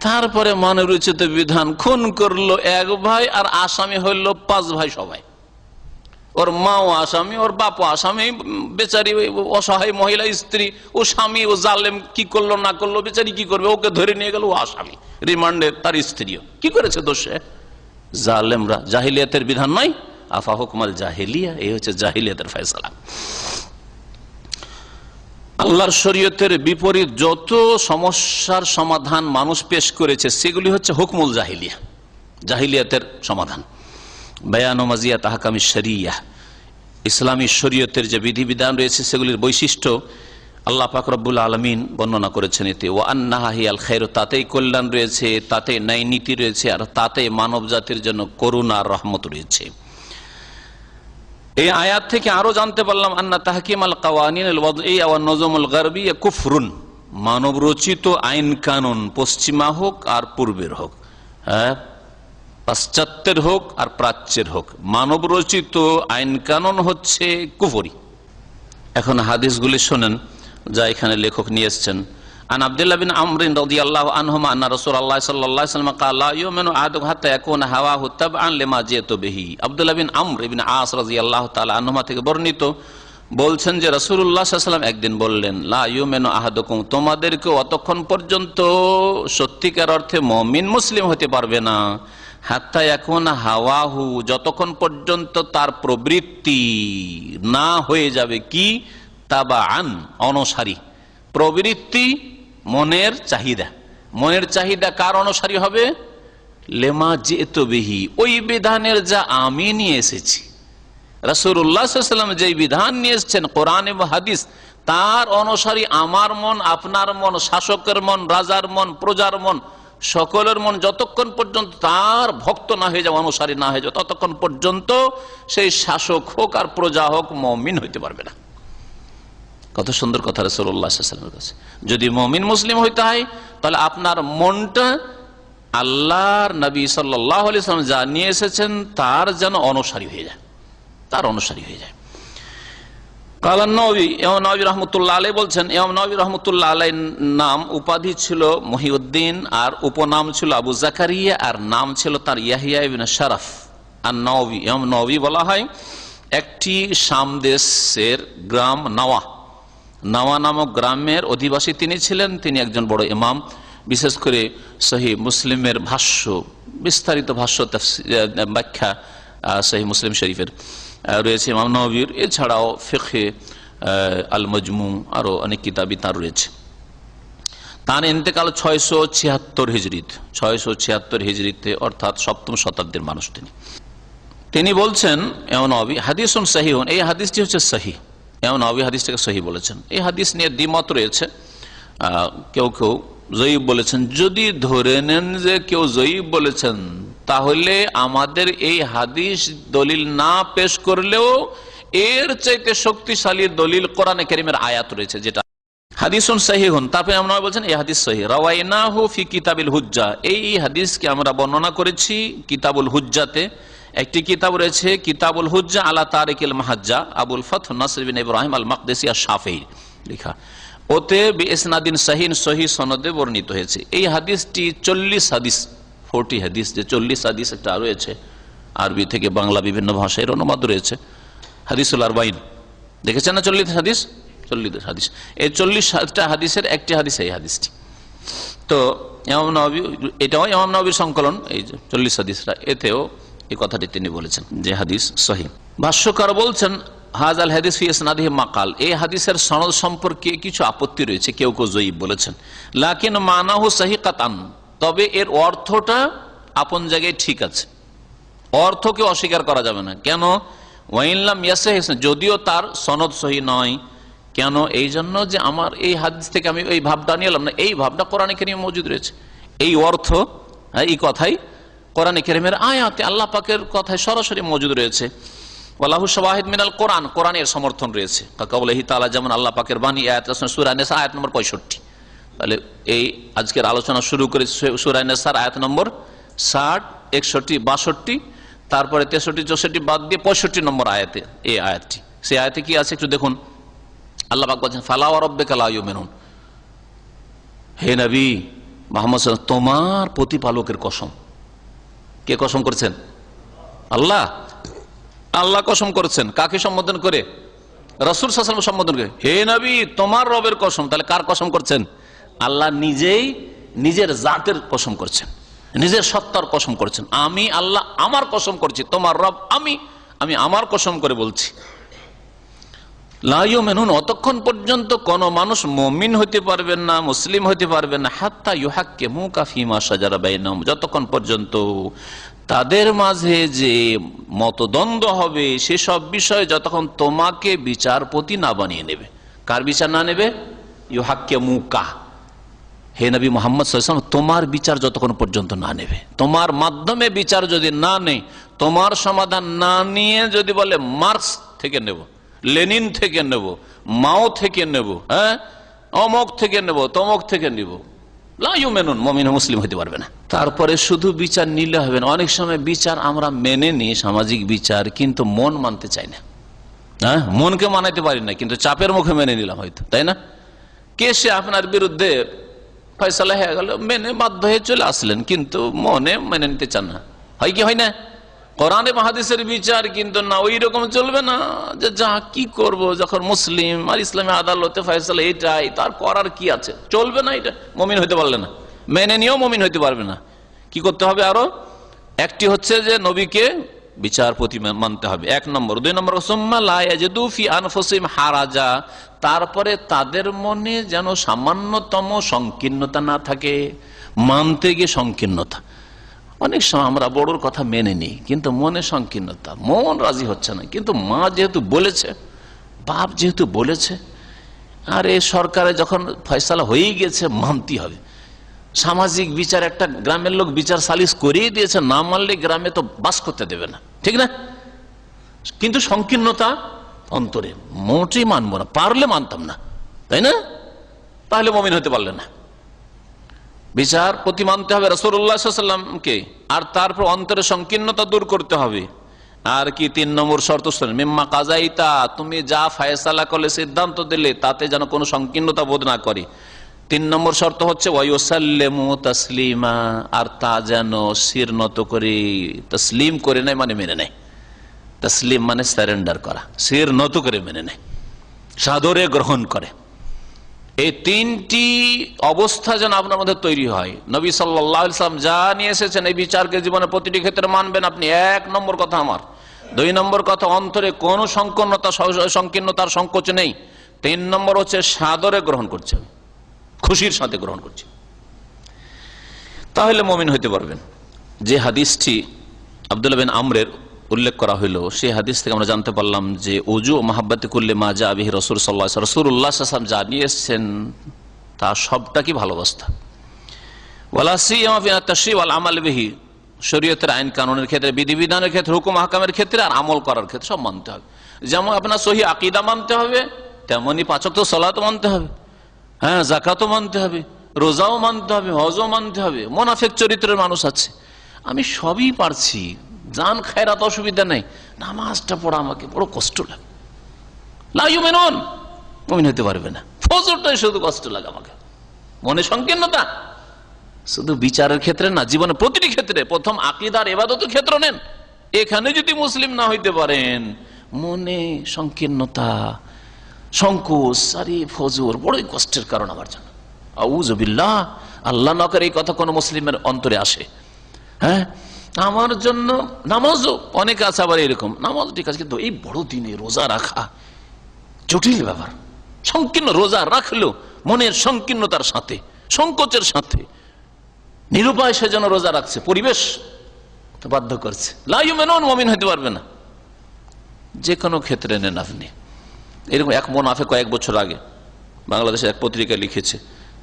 তারপরে মানবরচিত বিধান, খুন করলো 1 ভাই আর আসামি হইল 5 ভাই সবাই, ওর মাও আসামি, ওর বাপও আসামি, বেচারি অসহায় মহিলা স্ত্রী, ও স্বামী ও জালেম কি করলো না করলো বেচারি কি করবে, ওকে ধরে নিয়ে গেল, ও আসামি রিমান্ডে, তার স্ত্রীও কি করেছে দোষে? জালেমরা। জাহিলিয়াতের বিধান নয়, আফা হুকমাল জাহিলিয়া, এই হচ্ছে জাহিলিয়াতের ফয়সালা। আল্লাহর শরীয়তের বিপরীত যত সমস্যার সমাধান মানুষ পেশ করেছে সেগুলি হচ্ছে হুকমুল জাহিলিয়া, জাহিলিয়াতের সমাধান। বায়ান ও মাজিয়াত আহকামি শরিয়া, ইসলামী শরীয়তের যে বিধিবিধান রয়েছে সেগুলির বৈশিষ্ট্য আল্লাহ পাক রব্বুল আলামিন বর্ণনা করেছেন। এতে ওয়া আন্নাহা হিয়াল খায়র, তাতেই কল্যাণ রয়েছে, তাতে ন্যায় নীতি রয়েছে, আর তাতে মানব জাতির জন্য করুণা আর রহমত রয়েছে। এই আয়াত থেকে আরো জানতে পারলাম আন্না তাহকিম আল কাওয়ানিন আল ওয়াদঈ ওয়া নজম আল গারবী কুফরুন, মানব রচিত আইন কানুন পশ্চিমা হোক আর পূর্বের হোক, পাশ্চাত্যের হোক আর প্রাচ্যের হোক, মানব রচিত আইন কানুন হচ্ছে কুফরি। এখন হাদিসগুলি শোনেন যা এখানে লেখক নিয়ে এসেছেন। আন আব্দুল্লাহ বিন আমর রাদিয়াল্লাহু আনহুমা আন্না রাসূলুল্লাহ সাল্লাল্লাহু আলাইহি ওয়াসাল্লাম ক্বালা লা ইউমিনু আহাদুকুম হাত্তা ইয়াকুনা হাওয়াহু তাবআন লিমা জিতু বিহি। আব্দুল্লাহ বিন আমর ইবনে আস রাদিয়াল্লাহু তাআলা আনহুমা থেকে বর্ণিত, বলছেন যে রাসূলুল্লাহ সাল্লাল্লাহু আলাইহি ওয়াসাল্লাম একদিন বললেন, লা ইউমিনু আহাদুকুম, তোমাদেরকে অতক্ষণ পর্যন্ত সত্যিকার অর্থে মুমিন মুসলিম হতে পারবে না, হাত্তা ইয়াকুনা হাওয়াহু, যতক্ষণ পর্যন্ত তার প্রবৃত্তি না হয়ে যাবে কি তাবাআন, অনুসারী। প্রবৃত্তি মনের চাহিদা, মনের চাহিদা কার অনুসারী হবে? লেমা জিতু বিহি, ওই বিধানের যা আমি নিয়ে এসেছি। রাসূলুল্লাহ সাল্লাল্লাহু আলাইহি ওয়াসাল্লাম যেই বিধান নিয়ে এসেছেন কোরআন এবং হাদিস, তার অনুসারী আমার মন, আপনার মন, শাসকের মন, রাজার মন, প্রজার মন, সকলের মন যতক্ষণ পর্যন্ত তার ভক্ত না হয়ে যাবে, অনুসারী না হয়ে যাবে, ততক্ষণ পর্যন্ত সেই শাসক হোক আর প্রজা হোক মুমিন হইতে পারবে না। কত সুন্দর কথা রাসূলুল্লাহ সাল্লাল্লাহু আলাইহি ওয়াসাল্লামের কাছে। যদি মুমিন মুসলিম হইতে হয় তাহলে আপনার মনটা আল্লাহর নবী সাল্লাল্লাহু আলাইহি ওয়াসাল্লাম যা নিয়ে এসেছেন তার যেন অনুসারী হয়ে যায়, তার অনুসারী হয়ে যায়। কালান নবী, ইমাম নবী রাহমাতুল্লাহ আলাইহি বলছেন, ইমাম নবী রাহমাতুল্লাহ আলাইহির নাম উপাধি ছিল মহিউদ্দিন, আর উপনাম ছিল আবু জাকারিয়া, আর নাম ছিল তার ইয়াহিয়া ইবনে শরফ আন-নবী। ইমাম নবী বলা হয় একটি শাম দেশের গ্রাম নাওয়া নামক গ্রামের অধিবাসী তিনি ছিলেন। তিনি একজন বড় ইমাম, বিশেষ করে সহিহ মুসলিমের ভাষ্য, বিস্তারিত ভাষ্য ব্যাখ্যা সহিহ মুসলিম শরীফের রয়েছে ইমাম নববীর, এছাড়াও ফিকহে আল মজমু, আরো অনেক কিতাবই তার রয়েছে। তার ইন্তেকাল 676 হিজরিতে, 676 হিজরিতে, অর্থাৎ 7ম শতাব্দীর মানুষ তিনি। তিনি বলছেন ইমাম নববী হাদিসুন সহিহুন, এই হাদিসটি হচ্ছে সহিহ। ইমাম নববী হাদিসটাকে সহিহ বলেছেন। এই হাদিস নিয়ে দ্বিমত রয়েছে, কেউ কেউ জয়ীব বলেছেন। যদি ধরে নেন যে কেউ জয়ীব বলেছেন, তাহলে আমাদের এই হাদিস দলিল না পেশ করলেও এর চাইতে শক্তিশালী দলিল কোরআনে কারীমের আয়াত রয়েছে, যেটা হাদিসুন সহিহুন। তারপরে আমরা বলছেন এই হাদিস সহিহ। রাওয়াইনাহু ফি কিতাবিল হুজ্জা, এই হাদিসকে আমরা বর্ণনা করেছি কিতাবুল হুজ্জাতে। একটি কিতাব রয়েছে কিতাবুল হুজ্জা আলা তারিকিল মাহাজ্জা, আবুল ফাতহ নাসর বিন ইব্রাহিম আল মাকদেসি আশ-শাফিঈ লেখা। ওতে বিইসনাদিন সহিহ, সহিহ সনদে বর্ণিত হয়েছে। এই হাদিসটি 40 হাদিস, 40 হাদিস, যে 40 হাদিস একটা রয়েছে, আরবি থেকে বাংলা বিভিন্ন ভাষায় অনুবাদ রয়েছে। হাদিসুল আরবাইন দেখেছেন না, 40 হাদিস, 40 হাদিস। এই 40টা হাদিসের একটি হাদিস এই হাদিসটি। তো ইমাম নববী, এটাও ইমাম নববীর সংকলন, এই যে 40 হাদিসটা, এতেও এই কথাটি তিনি বলেছেন যে হাদিস সহিহ। ভাষ্যকার বলছেন হাযাল হাদিস ফি ইসনাদিহি মাকাল, এই হাদিসের সনদ সম্পর্কে কিছু আপত্তি রয়েছে, কেউ কেউ যঈফ বলেছেন। লাকিন মানাহু সহিকাতান, তবে এর অর্থটা আপন জায়গায় ঠিক আছে, অর্থকে অস্বীকার করা যাবে না। কেন? ওয়াইনলাম ইয়াসিহ, যদিও তার সনদ সহিহ নয়। কেন? এই জন্য যে আমার এই হাদিস থেকে আমি এই ভাবটা নিয়ে এলাম না, এই ভাবটা কোরআনে কারীমে মজুদ রয়েছে। এই অর্থ, এই কথাই কোরআনে কারীমের আয়াতে আল্লাহ পাকের কথায় সরাসরি মজুদ রয়েছে। ওয়ালাহু শাওয়াহিদ মিনাল কোরআন, কোরআনের সমর্থন রয়েছে। কাউলিহি তাআলা, যেমন আল্লাহ পাকের বাণী আয়াত সূরা নিসা আয়াত নম্বর 65। তাহলে এই আজকের আলোচনা শুরু করে সূরা নিসার আয়াত নম্বর 60, 61, 62, তারপরে 63, 64 বাদ দিয়ে 65 নম্বর আয়াতে এই আয়াতটি। সেই আয়াতে কি আছে একটু দেখুন। আল্লাহ পাক বলেন ফালা ওয়া রাব্বিকা লা ইউমিনুন, হে নবী মুহাম্মদ সাল্লাল্লাহু আলাইহি ওয়াসাল্লাম, তোমার প্রতিপালকের কসম। কে কসম করছেন? আল্লাহ। আল্লাহ কসম করেছেন, কাকে সম্বোধন করে? রাসূল সাল্লাল্লাহু আলাইহি ওয়াসাল্লাম সম্বোধন করে, হে নবী তোমার রবের কসম। তাহলে কার কসম করছেন? আল্লাহ নিজেই নিজের জাতের কসম করছেন, নিজের সত্তার কসম করছেন। আমি আল্লাহ আমার কসম করছি, তোমার রব আমি আমার কসম করে বলছি। লা ইউমিনুন, অতক্ষণ পর্যন্ত কোন মানুষ মুমিন হতে পারবেন না, মুসলিম হতে পারবেন না, হাত্তা ইউহাক্কিমুকা ফীমা শাজারা বাইনাহুম, যতক্ষণ পর্যন্ত তাদের মাঝে যে মতদ্বন্দ্ব হবে সেসব বিষয়ে যতক্ষণ তোমাকে বিচারপতি না বানিয়ে নেবে। কার বিচার না নেবে? ইউহাক্কিমুকা, হে নবী মুহাম্মদ সাল্লাল্লাহু আলাইহি ওয়াসাল্লাম, তোমার বিচার যতক্ষণ পর্যন্ত না নেবে, তোমার মাধ্যমে বিচার যদি না নেই, তোমার সমাধান না নিয়ে যদি বলে মার্কস থেকে নেব, লেনিন থেকে নেব, মাও থেকে নেব, হ্যাঁ অমক থেকে নেব, তমক থেকে নেব, লা ইউমিনুন, মুমিন মুসলিম হতে পারবে না। তারপরে শুধু বিচার নিলে হবে না। অনেক সময় বিচার আমরা মেনে নিই, সামাজিক বিচার, কিন্তু মন মানতে চাই না। হ্যাঁ, মনকে মানাইতে পারি না, কিন্তু চাপের মুখে মেনে নিলাম হয়তো, তাই না? কেসে আপনার বিরুদ্ধে ফয়সালা হয়ে গেল, মেনে বাধ্য হয়ে চলে আসলেন, কিন্তু মনে মেনে নিতে চান না। হয় কি হয় না? কোরআনে হাদিসের বিচার কিন্তু না, ওই রকম চলবে না যে যা কি করব, যখন মুসলিম আর ইসলামী আদালতে ফয়সালা এটাই, তার করার কি আছে, চলবে না। এটা মুমিন হইতে পারলে না, মেনে নিয়েও মুমিন হইতে পারবে না। কি করতে হবে? আরো একটি হচ্ছে যে নবীকে বিচারপতি মানতে হবে, 1 নম্বর। 2 নম্বর সুম্মা লা ইয়াজিদু ফি আনফুসিহিম হারাজা, তারপরে তাদের মনে যেন সামান্যতম সংকীর্ণতা না থাকে, মানতে গিয়ে সংকীর্ণতা। অনেক সময় আমরা বড়োর কথা মেনে নিই, কিন্তু মনে সংকীর্ণতা, মন রাজি হচ্ছে না, কিন্তু মা যেহেতু বলেছে, বাপ যেহেতু বলেছে, আর এই সরকারে যখন ফয়সালা হয়েই গেছে মানতে হবে। সামাজিক বিচার, একটা গ্রামের লোক বিচার সালিশ করিয়ে দিয়েছে, না মানলে গ্রামে তো বাস করতে দেবে না, ঠিক না? কিন্তু সংকীর্ণতা অন্তরে, মোটেই মানবো না, পারলে মানতাম না, তাই না? তাহলে মুমিন হতে পারলে না। বিচারপতি মানতে হবে রাসূলুল্লাহ সাল্লাল্লাহু আলাইহি ওয়াসাল্লামকে, আর তারপর অন্তরের সংকীর্ণতা দূর করতে হবে। আর কি 3 নম্বর শর্ত, মিম্মা কাযাইতা, তুমি যা ফয়সালা করলে, সিদ্ধান্ত দিলে, তাতে যেন কোনো সংকীর্ণতা বোধ না করে। 3 নম্বর শর্ত হচ্ছে ওয়ায়ুসাল্লিমু তাসলিমা, আর তা যেন শির নত করে, তসলিম করে নেয়, মানে মেনে নেয়। তসলিম মানে সারেন্ডার করা, শির নত করে মেনে নেয়, সাদরে গ্রহণ করে। এই 3টি অবস্থা যেন আপনার মধ্যে তৈরি হয়। নবী সাল্লাল্লাহু আলাইহি ওয়াসাল্লাম যা নিয়ে এসেছেন এই বিচারকে জীবনে প্রতিটি ক্ষেত্রে মানবেন আপনি, 1 নম্বর কথা আমার। 2 নম্বর কথা, অন্তরে কোনো সংকীর্ণতার সংকোচ নেই। 3 নম্বর হচ্ছে সাদরে গ্রহণ করছে, খুশির সাথে গ্রহণ করছে, তাহলে মুমিন হইতে পারবেন। যে হাদিসটি আব্দুল্লাহ বিন আমরের উল্লেখ করা হইল, সেই হাদিস থেকে আমরা জানতে পারলাম যে ওযু ও মাহাব্বাতে কুল্লি মা জা বিহি রাসূল সাল্লাল্লাহু আলাইহি ওয়াসাল্লাম, রাসূলুল্লাহ সাল্লাল্লাহু আলাইহি ওয়াসাল্লাম যা নিয়ে এসেছেন তা সবটা কি ভালোবাসা। ওয়ালা সিয়ামা ফি আত-তাশরী' ওয়াল আমাল বিহি, শরীয়তের আইন কানুনের ক্ষেত্রে, বিধিবিধানের ক্ষেত্রে, হুকুম আহকামের ক্ষেত্রে, আর আমল করার ক্ষেত্রে সব মানতে হবে। যেমন আপনার সহি আকীদা মানতে হবে, তেমনি 5 ওয়াক্ত সালাত মানতে হবে, হ্যাঁ যাকাতও মানতে হবে, রোজাও মানতে হবে, হজও মানতে হবে। মুনাফিক চরিত্রের মানুষ আছে, আমি সবই পারছি, জান খায়রাত অসুবিধা নেই, নামাজটা পড়া আমাকে বড় কষ্ট লাগে, লা ইউমিনুন, মুমিন হতে পারবে না। ফজরটাই শুধু কষ্ট লাগে আমাকে, মনে সংকীর্ণতা। শুধু বিচারের ক্ষেত্রে না, জীবনের প্রতিটি ক্ষেত্রে। প্রথম আকীদার ইবাদতের ক্ষেত্র নেন, এখানে যদি মুসলিম না হইতে পারেন, মনে সংকীর্ণতা, সংকোচ, আরে ফজর বড়ই কষ্টের কারণ আমার জন্য, আউযু বিল্লাহ, আল্লাহ না করে এই কথা কোন মুসলিমের অন্তরে আসে। হ্যাঁ, আমার জন্য নামাজও অনেকে আছে আবার এরকম, নামাজ ঠিক আছে, কিন্তু এই বড় দিনে রোজা রাখা জটিল ব্যাপার। সংকীর্ণ রোজা রাখলেও মনের সংকীর্ণতার সাথে, সংকোচের সাথে, নিরুপায় সে যেন রোজা রাখছে, পরিবেশ তো বাধ্য করছে। লা ইউমিনুন, মুমিন হতে পারবে না। যে কোনো ক্ষেত্রে নেন আপনি। এরকম এক মুনাফিক কয়েক বছর আগে বাংলাদেশের এক পত্রিকা লিখেছে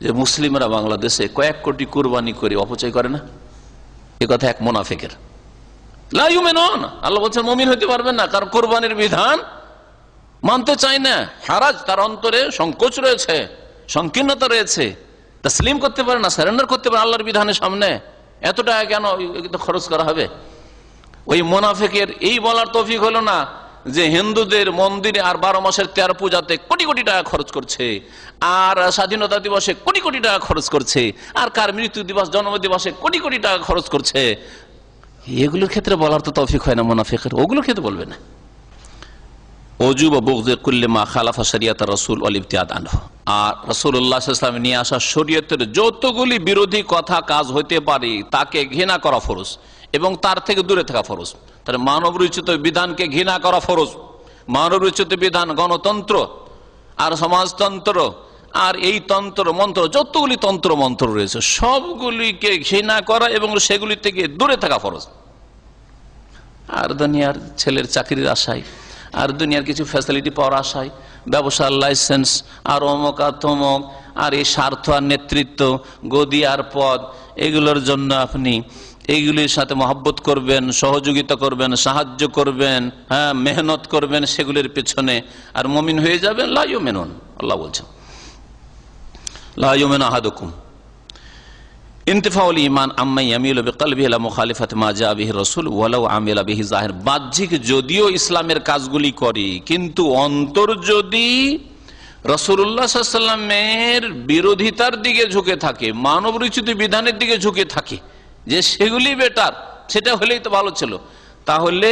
যে মুসলিমরা বাংলাদেশে কয়েক কোটি কুরবানি করে অপচয় করে না, এ কথা এক মুনাফিকের। লা ইউমিনুন, আল্লাহ বলছেন মুমিন হতে পারবেন না, কারণ কুরবানির বিধান মানতে চায় না, হারাজ, তার অন্তরে সংকোচ রয়েছে, সংকীর্ণতা রয়েছে, তাসলিম করতে পারে না, সারেন্ডার করতে পারে আল্লাহর বিধানের সামনে। এত টাকা কেন খরচ করা হবে? ওই মুনাফিকের এই বলার তৌফিক হলো না যে হিন্দুদের মন্দিরে আর 12 মাসের 13 পূজাতে কোটি কোটি টাকা খরচ করছে, আর স্বাধীনতা দিবসে কোটি কোটি টাকা খরচ করছে, আর কার মৃত্যু দিবস, জন্ম দিবসে কোটি কোটি টাকা খরচ করছে। এগুলোর ক্ষেত্রে বলার তো তৌফিক হয় না মুনাফিকের, ওগুলোর ক্ষেত্রে বলবে না। ওযু বা বুগযে কুল্লি মা খালাফা শরিয়াত রাসূল ওয়াল ইবতিআদ আনহু, আর রাসূলুল্লাহ সাল্লাল্লাহু আলাইহি ওয়াসাল্লাম নিয়ে আসা শরীয়তের যতগুলি বিরোধী কথা কাজ হইতে পারে তাকে ঘৃণা করা ফরজ এবং তার থেকে দূরে থাকা ফরজ। তাহলে মানব রচিত বিধানকে ঘৃণা করা ফরজ। মানব রচিত বিধান, গণতন্ত্র আর সমাজতন্ত্র আর এই তন্ত্র মন্ত্র, যতগুলি তন্ত্র মন্ত্র রয়েছে সবগুলিকে ঘৃণা করা এবং সেগুলি থেকে দূরে থাকা ফরজ। আর দুনিয়ার ছেলের চাকরির আশায়, আর দুনিয়ার কিছু ফ্যাসিলিটি পাওয়ার আশায়, ব্যবসার লাইসেন্স আর অমক আর তমক, আর এই স্বার্থ আর নেতৃত্ব, গদি আর পদ, এগুলোর জন্য আপনি এইগুলির সাথে মহব্বত করবেন, সহযোগিতা করবেন, সাহায্য করবেন, হ্যাঁ মেহনত করবেন সেগুলির পেছনে, আর মুমিন হয়ে যাবেন। লা ইউমিনুন, আল্লাহ বলছেন লা ইউমিনু আহাদুকুম ইনতিফাউল ঈমান আম্মা ইয়ামিলু বিকলবিহি ইলা মুখালিফাতি মা জা বিহি রাসূল ওয়ালাউ আমিলা বিহি যাহির। বাহ্যিক যদিও ইসলামের কাজগুলি করে, কিন্তু অন্তর যদি রাসূলুল্লাহ সাল্লাল্লাহু আলাইহি ওয়াসাল্লামের বিরোধিতার দিকে ঝুঁকে থাকে, মানব রচিত বিধানের দিকে ঝুঁকে থাকে, যে সেগুলি বেটার, সেটা হলেই তো ভালো ছিল, তাহলে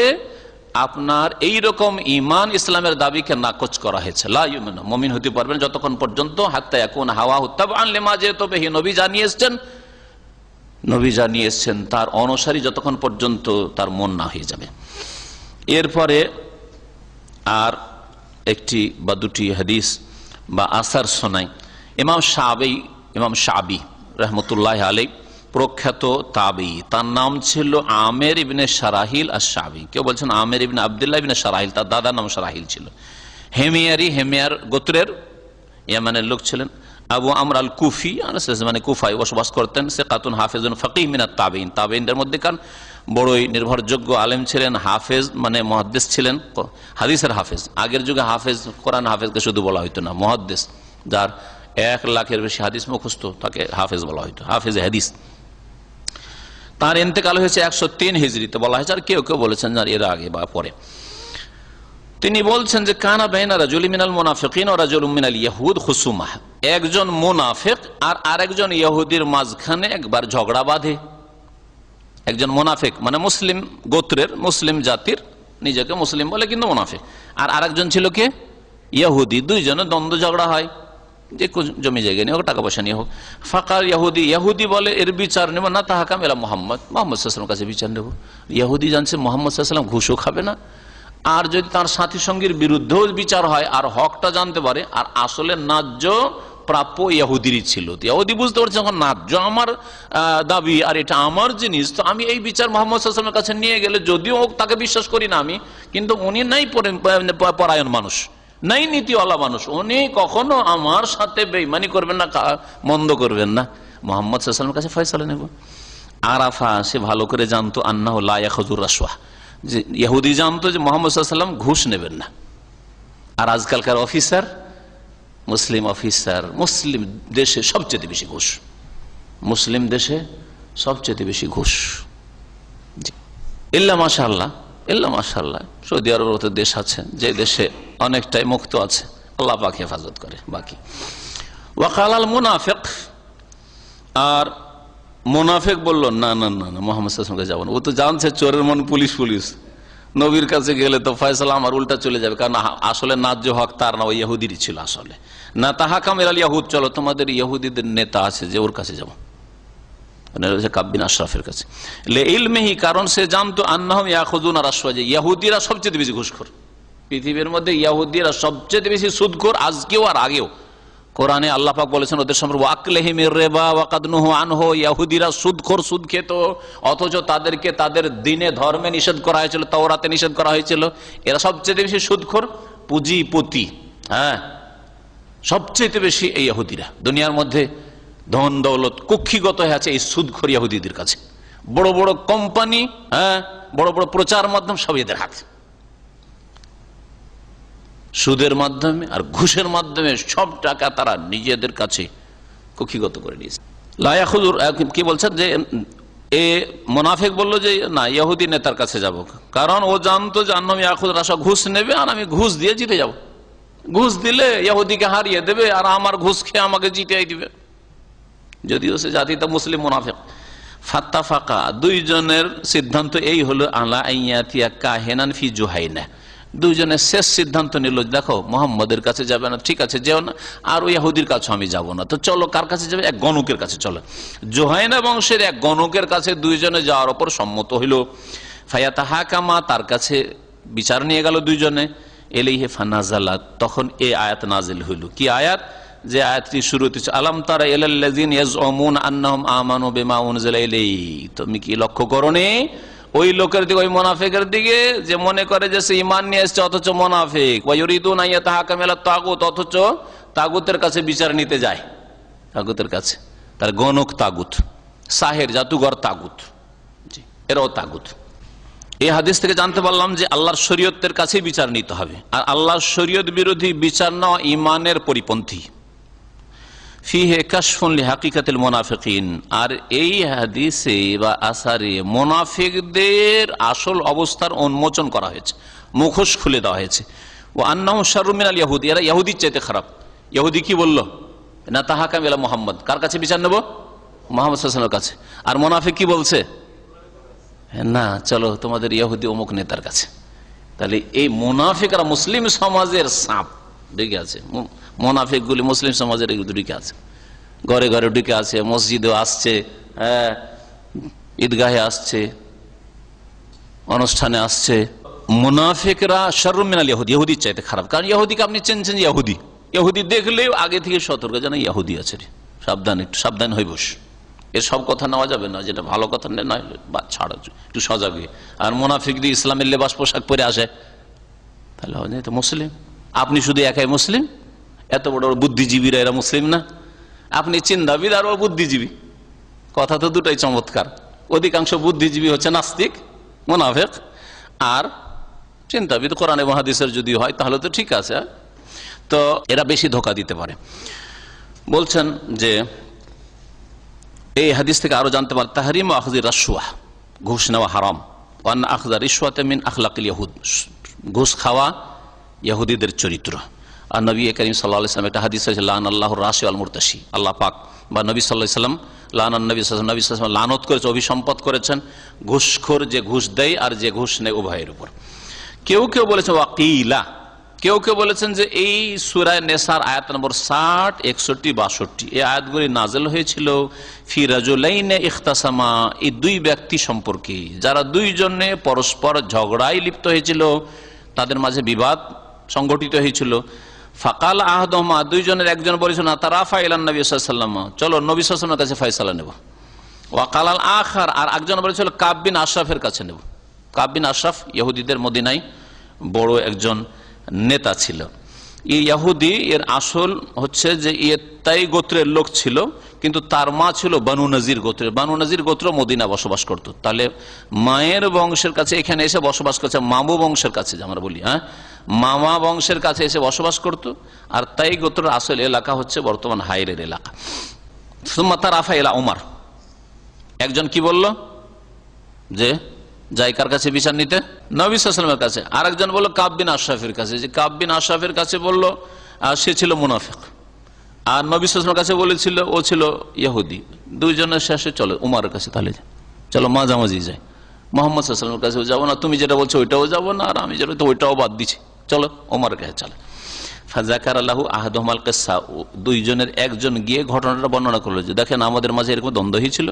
আপনার এই রকম ঈমান ইসলামের দাবিকে নাকচ করা হয়েছে। লা ইউমিনু, মুমিন হতে পারবেন যতক্ষণ পর্যন্ত হাত্তা ইয়াকুন হাওয়াহু তাবআন লিমা জিতু বিহি, নবী জানিয়ে এসেছেন তার অনুসারী যতক্ষণ পর্যন্ত তার মন না হয়ে যাবে। এরপরে আর একটি বা দুটি হাদিস বা আসার শোনাই। ইমাম শাবি রহমতুল্লাহ আলাইহি, প্রখ্যাত তাবি, তার নাম ছিল আমের ইবনে শারাহিল আশ-শাবি। কেউ বলছেন আমের ইবনে আব্দুল্লাহ ইবনে শারাহিল, তার দাদার নাম শারাহিল ছিল। হেমিয়ার গোত্রের ইয়ামানের লোক ছিলেন। আবু আমর আল কুফি, মানে কুফায় বসবাস করতেন। সিকাতুন হাফিজুন ফাকিহ মিনাত তাবিঈন, তাবিঈনদের মধ্যেকার বড়ই নির্ভরযোগ্য আলেম ছিলেন, হাফেজ মানে মুহাদ্দিস ছিলেন, হাদিসের হাফেজ। আগের যুগে হাফেজ, কোরআন হাফেজকে শুধু বলা হইতো না, মুহাদ্দিস যার 1 লাখের বেশি হাদিস মুখস্থ তাকে হাফেজ বলা হইতো, হাফেজ হাদিস। তার ইন্তেকাল হয়েছে 103 হিজরিতে বলা হয়েছে, আর কেউ কেউ বলেছেন এর আগে বা পরে। তিনি বলছেন যে কানা বাইনা রাজুলি মিনাল মুনাফিকিন ওয়া রাজুলুম মিনাল ইয়াহুদ খুসুমাহ, একজন মুনাফিক আর আরেকজন ইহুদির মাঝখানে একবার ঝগড়া বাঁধে। একজন মুনাফিক মানে মুসলিম গোত্রের, মুসলিম জাতির, নিজেকে মুসলিম বলে কিন্তু মুনাফিক, আর আরেকজন ছিল কে ইহুদি, দুইজনের দ্বন্দ্ব ঝগড়া হয়, যে জমি জায়গা নিয়ে হোক, টাকা পয়সা নিয়ে হোক। ফাকাল ইহুদি বলে এর বিচার নেব না, তাহাকাম এলা মোহাম্মদ সাল্লাল্লাহু আলাইহি ওয়াসাল্লামের কাছে বিচার নেব। ইহুদি জানছে মোহাম্মদ সাল্লাল্লাহু আলাইহি ওয়াসাল্লাম ঘুষও খাবে না, আর যদি তার সাথী সঙ্গীর বিরুদ্ধেও বিচার হয় আর হকটা জানতে পারে, আর আসলে ন্যায্য প্রাপ্য ইহুদিরই ছিল। ইহুদি বুঝতে পারছে যখন ন্যায্য আমার দাবি আর এটা আমার জিনিস, তো আমি এই বিচার মোহাম্মদ সাল্লাল্লাহু আলাইহি ওয়াসাল্লামের কাছে নিয়ে গেলে, যদিও তাকে বিশ্বাস করি না আমি, কিন্তু উনি নাই পরায়ণ মানুষ, নাই নীতিওয়ালা মানুষ, উনি কখনো আমার সাথে বেঈমানি করবেন না, মন্দ করবেন না, মোহাম্মদ সাল্লাল্লাহু আলাইহি ওয়াসাল্লামের কাছে ফয়সালা নেব। আরাফা, সে ভালো করে জানতো আন্নাহু লা ইয়াখুযুর রাশওয়া, যে ইহুদি জানতো যে মুহাম্মদ সাল্লাল্লাহু আলাইহি ওয়াসাল্লাম ঘুষ নেবেন না, আর আজকালকার অফিসার, মুসলিম অফিসার, মুসলিম দেশে সবচেয়ে বেশি ঘুষ, মুসলিম দেশে সবচেয়ে বেশি ঘুষ। ইল্লা মাশাআল্লাহ, ইল্লা মাশাআল্লাহ, সৌদি আরবের মতো দেশ আছে যে দেশে অনেকটাই মুক্ত আছে, আল্লাহ পাক হেফাজত করে। বাকি ওয়াকালাল মুনাফিক, আর মুনাফিক বলল না না না না মুহাম্মদ সাল্লাল্লাহু আলাইহি ওয়াসাল্লামকে যাব না। ও তো জানছে চোরের মন পুলিশ পুলিশ, নবীর কাছে গেলে তো ফয়সালা আমার উল্টা চলে যাবে, কারণ আসলে ন্যায্য হক তার না, ওই ইহুদিরই ছিল আসলে। না তাহাকাম ইলাল ইয়াহুদ, চলো তোমাদের ইহুদিদের নেতা আছে যে ওর কাছে যাবো, কাব বিন আশরাফের কাছে। লে ইলমিহি, কারণ সে জানতো আন্নাহুম ইয়াখুযুনা রাশওয়া, যে ইহুদিরা সবচেয়ে বেশি ঘুষখোর পৃথিবীর মধ্যে, ইহুদিরা সবচেয়ে বেশি সুদখোর, আজকেও আর আগেও। কোরআনে আল্লাহ পাক বলেছেন ওদের সম্পর্কে ওয়াকলিহিমির রিবা ওয়া কাদ নুহু আনহু, ইহুদিরা সুদখোর, সুদ খেত, অথচ তাদেরকে তাদের দ্বীনে ধর্মে নিষেধ করা হয়েছিল, তাওরাতে নিষেধ করা হয়েছিল। এরা সবচেয়ে বেশি সুদখোর, পুঁজিপতি, হ্যাঁ সবচেয়ে বেশি এই ইহুদিরা। দুনিয়ার মধ্যে ধন দৌলত কুক্ষিগত হয়ে আছে এই সুদখোর ইহুদিদের কাছে। বড় বড় কোম্পানি, হ্যাঁ বড় বড় প্রচার মাধ্যম সব এদের হাতে। সুদের মাধ্যমে আর ঘুষের মাধ্যমে সব টাকা তারা নিজেদের কাছে কুক্ষিগত করে নিয়েছে। লায়াখুজুর কি বলছেন যে এ মুনাফিক বলল যে না ইহুদি নেতার কাছে যাব, কারণ ও জানতো যে আন্নাহুম ইয়াখুযুনা রাশওয়া, ঘুষ নেবে আর আমি ঘুষ দিয়ে জিতে যাব। ঘুষ দিলে ইহুদিকে হারিয়ে দেবে আর আমার ঘুষ খেয়ে আমাকে জিতিয়ে দিবে, যদিও সে জাতিটা মুসলিম মুনাফিক। ফাত্তাফাকা, দুইজনের সিদ্ধান্ত এই হলো আলা আইয়াতিয়া কাহিনান ফি জুহাইনা, দুইজনের শেষ সিদ্ধান্ত নিল দেখো মোহাম্মদের কাছে যাবে না, ঠিক আছে যেও না, আর ওই ইহুদির কাছে আমি যাব না, তো চলো কার কাছে যাবে, এক গণকের কাছে চলো। জুহাইনা বংশের এক গণকের কাছে দুইজনে যাওয়ার উপর সম্মত হইল। ফায়াতাহাকামা, তার কাছে বিচার নিয়ে গেল দুইজনে। এলাইহি ফানাজালাত, তখন এই আয়াত নাজিল হইল। কি আয়াত? যে আয়াতটি শুরু হচ্ছে আলাম তারা ইলাল্লাযিনা ইয়াজউমুনা আন্নাহুম আমানু বিমা উনজিলা ইলাইহি, তুমি কি লক্ষ্য করোনি ওই লোকের দিকে, ওই মুনাফিকের দিকে যে মনে করে যে সে ঈমান নিয়ে এসেছে অথচ মুনাফিক। ওয়া ইউরিদুনা ইয়াতাহাকামু ইলা তাগুত, অথচ তাগুতের কাছে বিচার নিতে যায়, তাগুতের কাছে, তার গণক তাগুত, সাহের জাদুঘর তাগুত, জি এরাও তাগুত। এই হাদিস থেকে জানতে পারলাম যে আল্লাহর শরীয়তের কাছে বিচার নিতে হবে, আর আল্লাহর শরীয়ত বিরোধী বিচার নেওয়া ঈমানের পরিপন্থী। ফিহে কাশফুন লিহাকিকাতিল মুনাফিকিন, আর এই হাদিসে বা আসারে মুনাফিকদের আসল অবস্থার উন্মোচন করা হয়েছে, মুখোশ খুলে দেওয়া হয়েছে। ও আন্নাহুম শাররুম মিনাল ইয়াহুদি, এরা ইহুদির চাইতে খারাপ। ইহুদি কি বলল? না তাহাকাম ইলা মুহাম্মদ, কার কাছে বিচার নেব? মুহাম্মদ সাল্লাল্লাহু আলাইহি ওয়াসাল্লামের কাছে। আর মুনাফিক কি বলছে? না চলো তোমাদের ইহুদি অমুক নেতার কাছে। তাহলে এই মুনাফিকরা মুসলিম সমাজের সাপ ঢুকে আছে, মুনাফিক গুলি মুসলিম সমাজের ঢুকে আছে, ঘরে ঘরে ঢুকে আছে, মসজিদে আসছে, ঈদগাহে আসছে, অনুষ্ঠানে আসছে। মুনাফিকরা শাররুম মিনাল ইয়াহুদি, ইহুদির চাইতে খারাপ। কারণ ইহুদিকে আপনি চিনছেন ইহুদি, ইহুদি দেখলেও আগে থেকে সতর্ক, যেন ইহুদি আছে, সাবধান, একটু সাবধান হয়ে বস। এর সব কথা নেওয়া যাবে না, যেটা ভালো কথা নয় বা ছাড়া, একটু সজাগ হয়ে। আর মুনাফিক দিয়ে ইসলামের লেবাস পোশাক পরে আসে, তাহলে হয় না তো মুসলিম। আপনি শুধু একাই মুসলিম, এত বড় বড় বুদ্ধিজীবীরা এরা মুসলিম না। আপনি চিন্তাবিদ আর ও বুদ্ধিজীবী, কথা তো দুটাই চমৎকার। অধিকাংশ বুদ্ধিজীবী হচ্ছে নাস্তিক মুনাফিক, আর চিন্তাবিদ কোরআন এবং হাদিসের যদি হয় তাহলে তো ঠিক আছে। তো এরা বেশি ধোঁকা দিতে পারে। বলছেন যে এই হাদিস থেকে আরো জানতে পারে তাহরিম আখযি রাশওয়া, ঘুষ নেওয়া হারাম। ওয়ান আখযা রিশওয়াতা মিন আখলাকিল ইয়াহুদ, ঘুষ খাওয়া ইহুদিদের চরিত্র। আর নবী করিম সাল্লাল্লাহু আলাইহি ওয়াসাল্লাম একটা হাদিস আছে লান আল্লাহুর রাশি ওয়াল মুরতাশি, আল্লাহ পাক বা নবী সাল্লাল্লাহু আলাইহি ওয়াসাল্লাম লানান নবী সাল্লাল্লাহু আলাইহি ওয়াসাল্লাম লানত করেছে, অভিসম্পদ করেছেন ঘুষখোর, যে ঘুষ দেয় আর যে ঘুষ নেয় উভয়ের উপর। কেউ কেউ বলেছেন ওয়াকিলা, কেউ কেউ বলেছেন যে এই সূরা নেসার আয়াত নম্বর 60, 61, 62 এই আয়াতগুলি নাযিল হয়েছিল ফি রাজুলাইনে ইখতাসামা, এই দুই ব্যক্তি সম্পর্কে যারা দুইজনে পরস্পর ঝগড়ায় লিপ্ত হয়েছিল, তাদের মাঝে বিবাদ সংগঠিত হয়েছিল। ফাকাল আহাদুহুমা, দুইজনের একজন বলেছিল না তারাফা ইলান নবী সাল্লাল্লাহু আলাইহি ওয়াসাল্লাম, চলো নবী সাল্লাল্লাহু আলাইহি ওয়াসাল্লামের কাছে ফয়সালা নেব। ওয়াকাল আল আখার, আর একজন বলেছিল কাব বিন আশরাফের কাছে নেব। কাব বিন আশরাফ ইহুদিদের মদিনায় বড় একজন নেতা ছিল। এই ইহুদি এর আসল হচ্ছে যে ইয়েতাই গোত্রের লোক ছিল, কিন্তু তার মা ছিল বানু নাজির গোত্রের। বানু নাজির গোত্র মদিনা বসবাস করত। তাহলে মায়ের বংশের কাছে এখানে এসে বসবাস করছে মামু বংশের কাছে, যে আমরা বলি, হ্যাঁ মামা বংশের কাছে এসে বসবাস করত, আর তাই গোত্রের আসল এলাকা হচ্ছে বর্তমান হাইরের এলাকা। সুম্মা রাফা ইলা উমর, একজন কি বলল যে যাই কার কাছে বিচার নিতে? নবী সাল্লাল্লাহু আলাইহি ওয়াসাল্লামের কাছে। আরেকজন বলল কাব বিন আশরাফের কাছে, যে কাব বিন আশরাফের কাছে বলল সে ছিল মুনাফিক, আর নবী সাল্লাল্লাহু আলাইহি ওয়াসাল্লামের কাছে বলেছিল ও ছিল ইহুদি। দুইজনের শেষে চলো উমরের কাছে, তাহলে চলো মাঝামাঝি যাই, মুহাম্মদ সাল্লাল্লাহু আলাইহি ওয়াসাল্লামের কাছেও যাবো না, তুমি যেটা বলছো ওইটাও যাবো না, আর আমি যেটা তো ওইটাও বাদ দিচ্ছি, চলো উমরের কাছে চলো। ফাযাকার লাহু আহাদুহুমাল কিসসা, দুইজনের একজন গিয়ে ঘটনাটা বর্ণনা করলো যে দেখেন আমাদের মাঝে এরকম দ্বন্দ্ব হয়েছিল,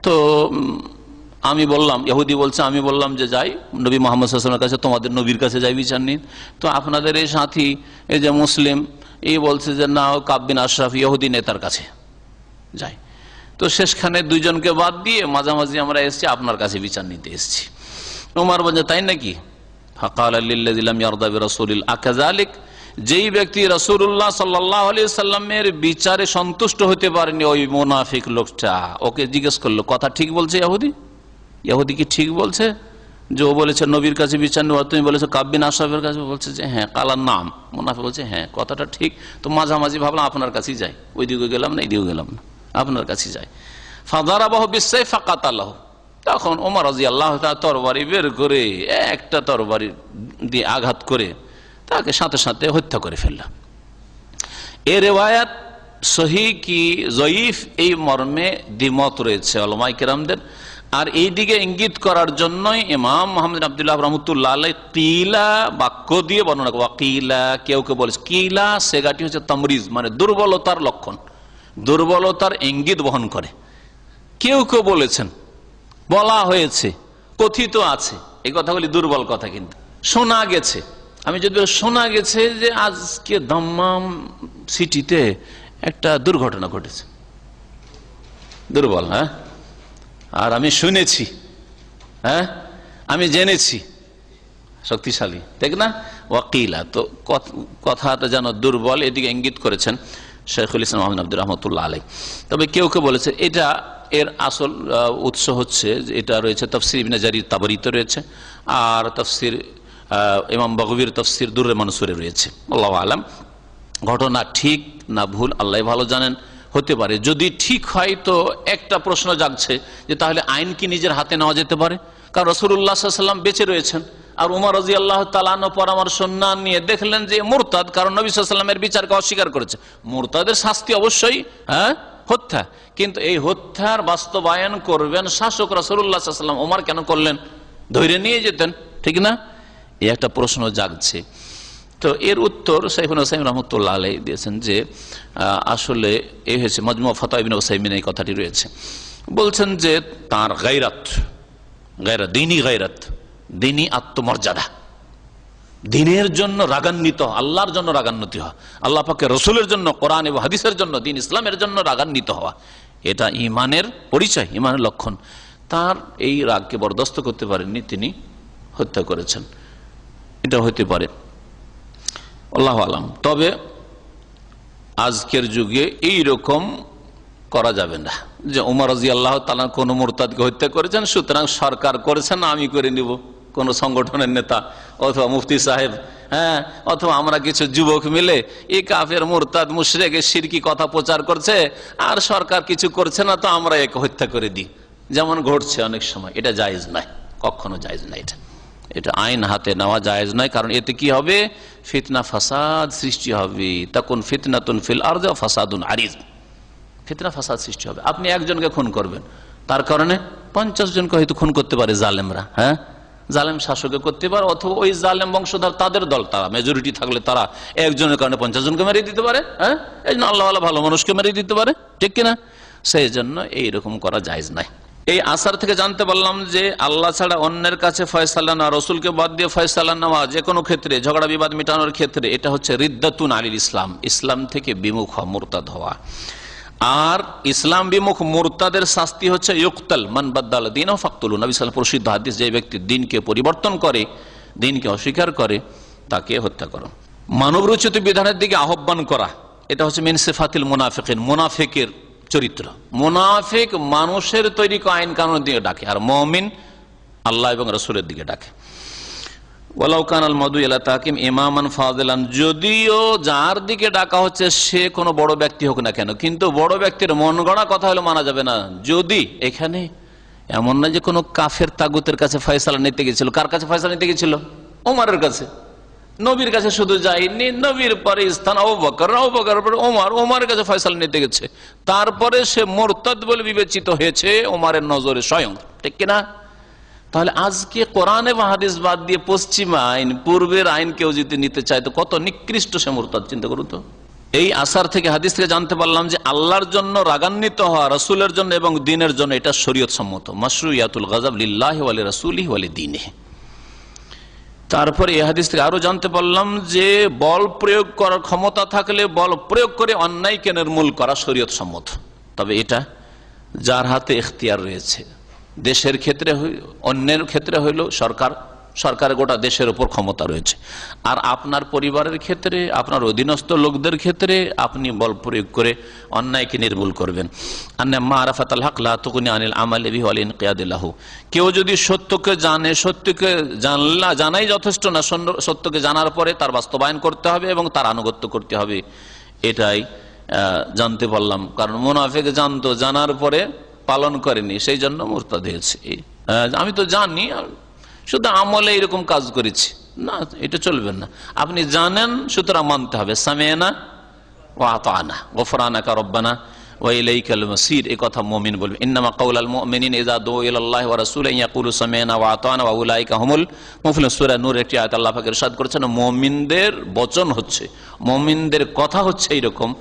তো আমি বললাম, ইহুদি বলছে, আমি বললাম যে যাই নবী মুহাম্মদ সাল্লাল্লাহু আলাইহি ওয়াসাল্লামের কাছে, তোমাদের নবীর কাছে যাই বিচার নিন। তো আপনাদের এই সাথী এই যে মুসলিম এই বলছে যে না কাব বিন আশরাফ ইহুদি নেতার কাছে যাই। তো শেষখানে দুইজনকে বাদ দিয়ে মাঝামাঝি আমরা এসেছি, আপনার কাছে বিচার নিতে এসেছি। ওমর বলছে তাই নাকি? ফাকালা লিল্লাযী লাম ইয়ারদা বিরাসূলিল আকাযালিক, যেই ব্যক্তি রাসূলুল্লাহ সাল্লাল্লাহু আলাইহি সাল্লামের বিচারে সন্তুষ্ট হতে পারেনি, ওই মুনাফিক লোকটা ওকে জিজ্ঞেস করলো কথা ঠিক বলছে ইহুদি? ইহুদি কি ঠিক বলছে যে ও বলেছে নবীর কাছে বিচার নেওয়া, তুমি বলেছো কাব বিন আশরাফের কাছে? বলছে যে হ্যাঁ। কালার নাম মুনাফিক বলছে হ্যাঁ কথাটা ঠিক। তো মাঝামাঝি ভাবলাম আপনার কাছেই যাই, ওইদিকে গেলাম না এইদিকে গেলাম না, আপনার কাছেই যাই। ফাদারাবাহু বিসাইফ ফাকাতালাহু, তখন ওমর রাদিয়াল্লাহু তাআলা তরবারি বের করে একটা তরবারি দিয়ে আঘাত করে তাকে সাথে সাথে হত্যা করে ফেললাম। এ রিওয়ায়াত সহিহ কি জয়ীফ এই মর্মে দ্বিমত রয়েছে উলামায়ে কেরামদের। আর এই দিকে ইঙ্গিত করার জন্যই ইমাম মুহাম্মদ বিন আব্দুল্লাহ রাহমাতুল্লাহ আলাইহি কিলা বাক্য দিয়ে বর্ণনা করা, কিলা কেউ কেউ বলেছে, কিলা সেগাটি হচ্ছে তামরিজ, মানে দুর্বলতার লক্ষণ, দুর্বলতার ইঙ্গিত বহন করে। কেউ কেউ বলেছেন, বলা হয়েছে, কথিত আছে, এই কথাগুলি দুর্বল কথা, কিন্তু শোনা গেছে। আমি যদি শোনা গেছে যে আজকে দাম্মাম সিটিতে একটা দুর্ঘটনা ঘটেছে, দুর্বল, হ্যাঁ, আর আমি শুনেছি, হ্যাঁ, আমি জেনেছি, শক্তিশালী, ঠিক না? ওয়াকিলা, তো কথাটা যেন দুর্বল, এদিকে ইঙ্গিত করেছেন শাইখুল ইসলাম আহমদ আব্দুর রহমতুল্লাহ আলাইহি। তবে কেউ কেউ বলেছে এটা এর আসল উৎস হচ্ছে, এটা রয়েছে তাফসীর ইবনে জারির তাবরীতে রয়েছে, আর তাফসীর ইমাম বাগবীর তাফসীর দুররে মানসুরে রয়েছে। আল্লাহু আলাম, ঘটনা ঠিক না ভুল আল্লাহ ভালো জানেন, হতে পারে। যদি ঠিক হয় তো একটা প্রশ্ন জাগছে যে তাহলে আইন কি নিজের হাতে নেওয়া যেতে পারে? কারণ রাসূলুল্লাহ সাল্লাল্লাহু আলাইহি ওয়াসাল্লাম বেঁচে রয়েছেন, আর উমর রাদিয়াল্লাহু তাআলা আনহু পরামর্শ না নিয়ে দেখলেন যে মুরতাদ, কারণ নবী সাল্লাল্লাহু আলাইহি ওয়াসাল্লামের বিচারকে অস্বীকার করেছে। মুরতাদের শাস্তি অবশ্যই হত্যা, কিন্তু এই হত্যার বাস্তবায়ন করবেন শাসক রাসূলুল্লাহ সাল্লাল্লাহু আলাইহি ওয়াসাল্লাম, ওমর কেন করলেন? ধরে নিয়ে যেতেন, ঠিক না? এই একটা প্রশ্ন জাগছে। তো এর উত্তর শাইখুল ইসলাম রাহমাতুল্লাহ আলাইহি দিয়েছেন যে আসলে এই হয়েছে, মাজমু ফাতাওয়া ইবনে উসাইমিন এই কথাটি রয়েছে। বলছেন যে তার গায়রাত, দ্বীনি গায়রাত, দ্বীনি আত্মমর্যাদা, দ্বীনের জন্য রাগান্বিত, আল্লাহর জন্য রাগান্বিত হওয়া, আল্লাহ পাকের রাসূলের জন্য, কোরআন এবং হাদিসের জন্য, দ্বীন ইসলামের জন্য রাগান্বিত হওয়া, এটা ঈমানের পরিচয়, ঈমানের লক্ষণ। তার এই রাগকে বরদাস্ত করতে পারেননি, তিনি হত্যা করেছেন, এটা হতে পারে, আল্লাহু আলাম। তবে আজকের যুগে এই রকম করা যাবে না যে উমর রাদিয়াল্লাহু তাআলা কোন মুরতাদকে হত্যা করেছেন, সুতরাং সরকার করেছেন আমি করে নিব, কোন সংগঠনের নেতা অথবা মুফতি সাহেব, হ্যাঁ, অথবা আমরা কিছু যুবক মিলে এই কাফের মুরতাদ মুশরিক শিরকি কথা প্রচার করছে আর সরকার কিছু করছে না, তো আমরা একে হত্যা করে দিই, যেমন ঘটছে অনেক সময়। এটা জায়েজ নয়, কখনো জায়েজ নয়, এটা আইন হাতে নেওয়া জায়েজ নয়। কারণ এতে কি হবে? ফিতনা ফাসাদ সৃষ্টি হবে। তাকুন ফিতনাতুন ফিল আরদি ওয়া ফাসাদুন আরিজ, ফিতনা ফাসাদ সৃষ্টি হবে। আপনি একজনকে খুন করবেন, তার কারণে 50 জনকে হয়তো খুন করতে পারে জালেমরা, হ্যাঁ, জালেম শাসকে করতে পারে, অথবা ওই জালেম বংশধর তাদের দল, তারা মেজরিটি থাকলে তারা একজনের কারণে 50 জনকে মেরে দিতে পারে, হ্যাঁ, এই জন্য আল্লাহ ভালো মানুষকে মেরে দিতে পারে, ঠিক কিনা? সেই জন্য এইরকম করা জায়েজ নাই। এই আসার থেকে জানতে পারলাম যে আল্লাহ ছাড়া অন্যের কাছে ফয়সালা না, রসুলকে বাদ দিয়ে ফয়সালা নেওয়া যে কোনো ক্ষেত্রে, ঝগড়া বিবাদ মেটানোর ক্ষেত্রে, এটা হচ্ছে রিদ্দাতুন আলিল ইসলাম, ইসলাম থেকে বিমুখ হওয়া, মুরতাদ হওয়া। আর ইসলাম বিমুখ মুরতাদের শাস্তি হচ্ছে ইউকতাল মান বাদ্দালা দীনাহু ফাকতুলু। নবী সাল্লাল্লাহু আলাইহি ওয়াসাল্লাম প্রসিদ্ধ হাদিস, যে ব্যক্তি দিনকে পরিবর্তন করে, দিনকে অস্বীকার করে, তাকে হত্যা করো। মানবরচিত বিধানের দিকে আহ্বান করা, এটা হচ্ছে মিন সিফাতিল মুনাফিকিন, মুনাফিকের চরিত্র। মুনাফিক মানুষের তৈরি আইন কানুনের দিকে ডাকে, আর মুমিন আল্লাহ এবং রাসূলের দিকে ডাকে। ওয়ালাউ কানাল মাদউ ইলা তাকিম ইমামান ফাদিলান, যদিও যার দিকে ডাকা হচ্ছে সে কোনো বড় ব্যক্তি হোক না কেন, কিন্তু বড় ব্যক্তির মন গড়া কথা হলে মানা যাবে না। যদি, এখানে এমন না যে কোনো কাফের তাগুতের কাছে ফয়সালা নিতে গেছিল। কার কাছে ফয়সালা নিতে গেছিল? ওমরের কাছে। নবীর কাছে শুধু যায়নি, নবীর পরে স্থান আবু বকর, আবু বকরের পরে ওমর, ওমরের কাছে ফয়সালা নিতে গেছে। তারপরে সে মুরতাদ বলে বিবেচিত হয়েছে ওমরের নজরে স্বয়ং, ঠিক কিনা? তাহলে আজকে কোরআন এবং হাদিস বাদ দিয়ে পশ্চিমা আইন, পূর্বের আইন কেউ যদি নিতে চায় তো কত নিকৃষ্ট সে মুরতাদ, চিন্তা করুন তো। এই আসার থেকে, হাদিস থেকে জানতে পারলাম যে আল্লাহর জন্য রাগান্বিত হওয়া, রাসূলের জন্য এবং দ্বীনের জন্য, এটা শরীয়ত সম্মত। মাশরুইয়াতুল গাযাব লিল্লাহি ওয়া লিরাসূলিহি ওয়া লিদীনিহি। তারপরে এই হাদিস থেকে আরো জানতে পারলাম যে বল প্রয়োগ করার ক্ষমতা থাকলে বল প্রয়োগ করে অন্যায়কে নির্মূল করা শরীয়ত সম্মত। তবে এটা যার হাতে এখতিয়ার রয়েছে, দেশের ক্ষেত্রে অন্যের ক্ষেত্রে হইল সরকারের গোটা দেশের উপর ক্ষমতা রয়েছে। আর আপনার পরিবারের ক্ষেত্রে, আপনার অধীনস্থ লোকদের ক্ষেত্রে আপনি বল প্রয়োগ করে অন্যায়কে নির্মূল করবেন। মারাফাতুল হক লা তুগনি আনিল আমালি বিহি ওয়াল ইনকিয়াদ লাহু। কেউ যদি সত্যকে জানে, সত্যকে জানাই যথেষ্ট না, সত্যকে জানার পরে তার বাস্তবায়ন করতে হবে এবং তার আনুগত্য করতে হবে। এটাই জানতে পারলাম। কারণ মুনাফিক জানতো, জানার পরে পালন করেনি, সেই জন্য মুরতাদ হয়েছে। আমি তো জানি, শুধু আমলে এরকম কাজ করেছি না, এটা চলবে না। আপনি জানেন, সুতরাং মানতে হবে। সামি'না ওয়া আতা'না গফরানাকা রব্বানা ওয়া ইলাইকাল মাসির, এই কথা মুমিন বলবে। ইন্নামা কাউলাল মুমিনিনা ইযা দুউ ইলাল্লাহি ওয়া রাসূলিহি ইয়াকুলু সামি'না ওয়া আতা'না ওয়া উলাইকা হুমুল মুফলিহুন। সূরা নূর একটি আয়াত আল্লাহ পাক ইরশাদ করেছেন, মুমিনদের বচন হচ্ছে, মুমিনদের কথা হচ্ছে এইরকম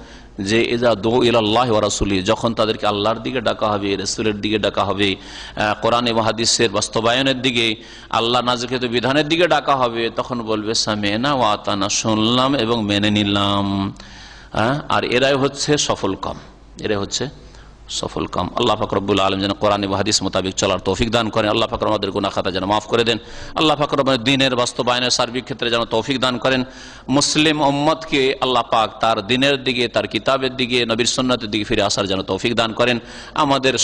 যে ইযা দুউ ইলাল্লাহি ওয়া রাসূলিহি, যখন তাদেরকে আল্লাহর দিকে ডাকা হবে, রাসূলের দিকে ডাকা হবে, কোরআন এবং হাদিসের বাস্তবায়নের দিকে, আল্লাহ নাযিলকৃত বিধানের দিকে ডাকা হবে, তখন বলবে সামি'না ওয়া আতা'না, শুনলাম এবং মেনে নিলাম। আর এরাই হচ্ছে সফল কাম, এরাই হচ্ছে সফল কাম। আল্লাহ পাক রব্বুল আলামিন যেন কোরআন এবং হাদিস মোতাবেক চলার তৌফিক দান করেন। আল্লাহ পাক আমাদের গুনাহ খাতা যেন মাফ করে দেন। আল্লাহ পাক রব্বুল দ্বীনের বাস্তবায়নের সার্বিক ক্ষেত্রে যেন তৌফিক দান করেন। মুসলিম উম্মতকে আল্লাহ পাক তার দ্বীনের দিকে, তার কিতাবের দিকে, নবীর সুন্নাতের দিকে ফিরে আসার যেন তৌফিক দান করেন। আমাদের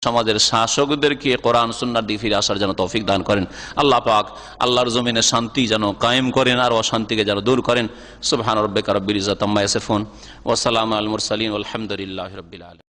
সমাজের শাসকদেরকে কোরআন সুন্নাহর দিকে ফিরে আসার যেন তৌফিক দান করেন। আল্লাহ পাক আল্লাহর জমিনে শান্তি যেন কায়েম করেন আর অশান্তিকে যেন দূর করেন। সুবহান রাব্বিকা রাব্বিল ইজ্জাতি আম্মা ইয়াসিফুন ওয়া সালামুন আলাল মুরসালিন ওয়াল হামদুলিল্লাহি রাব্বিল আলামিন।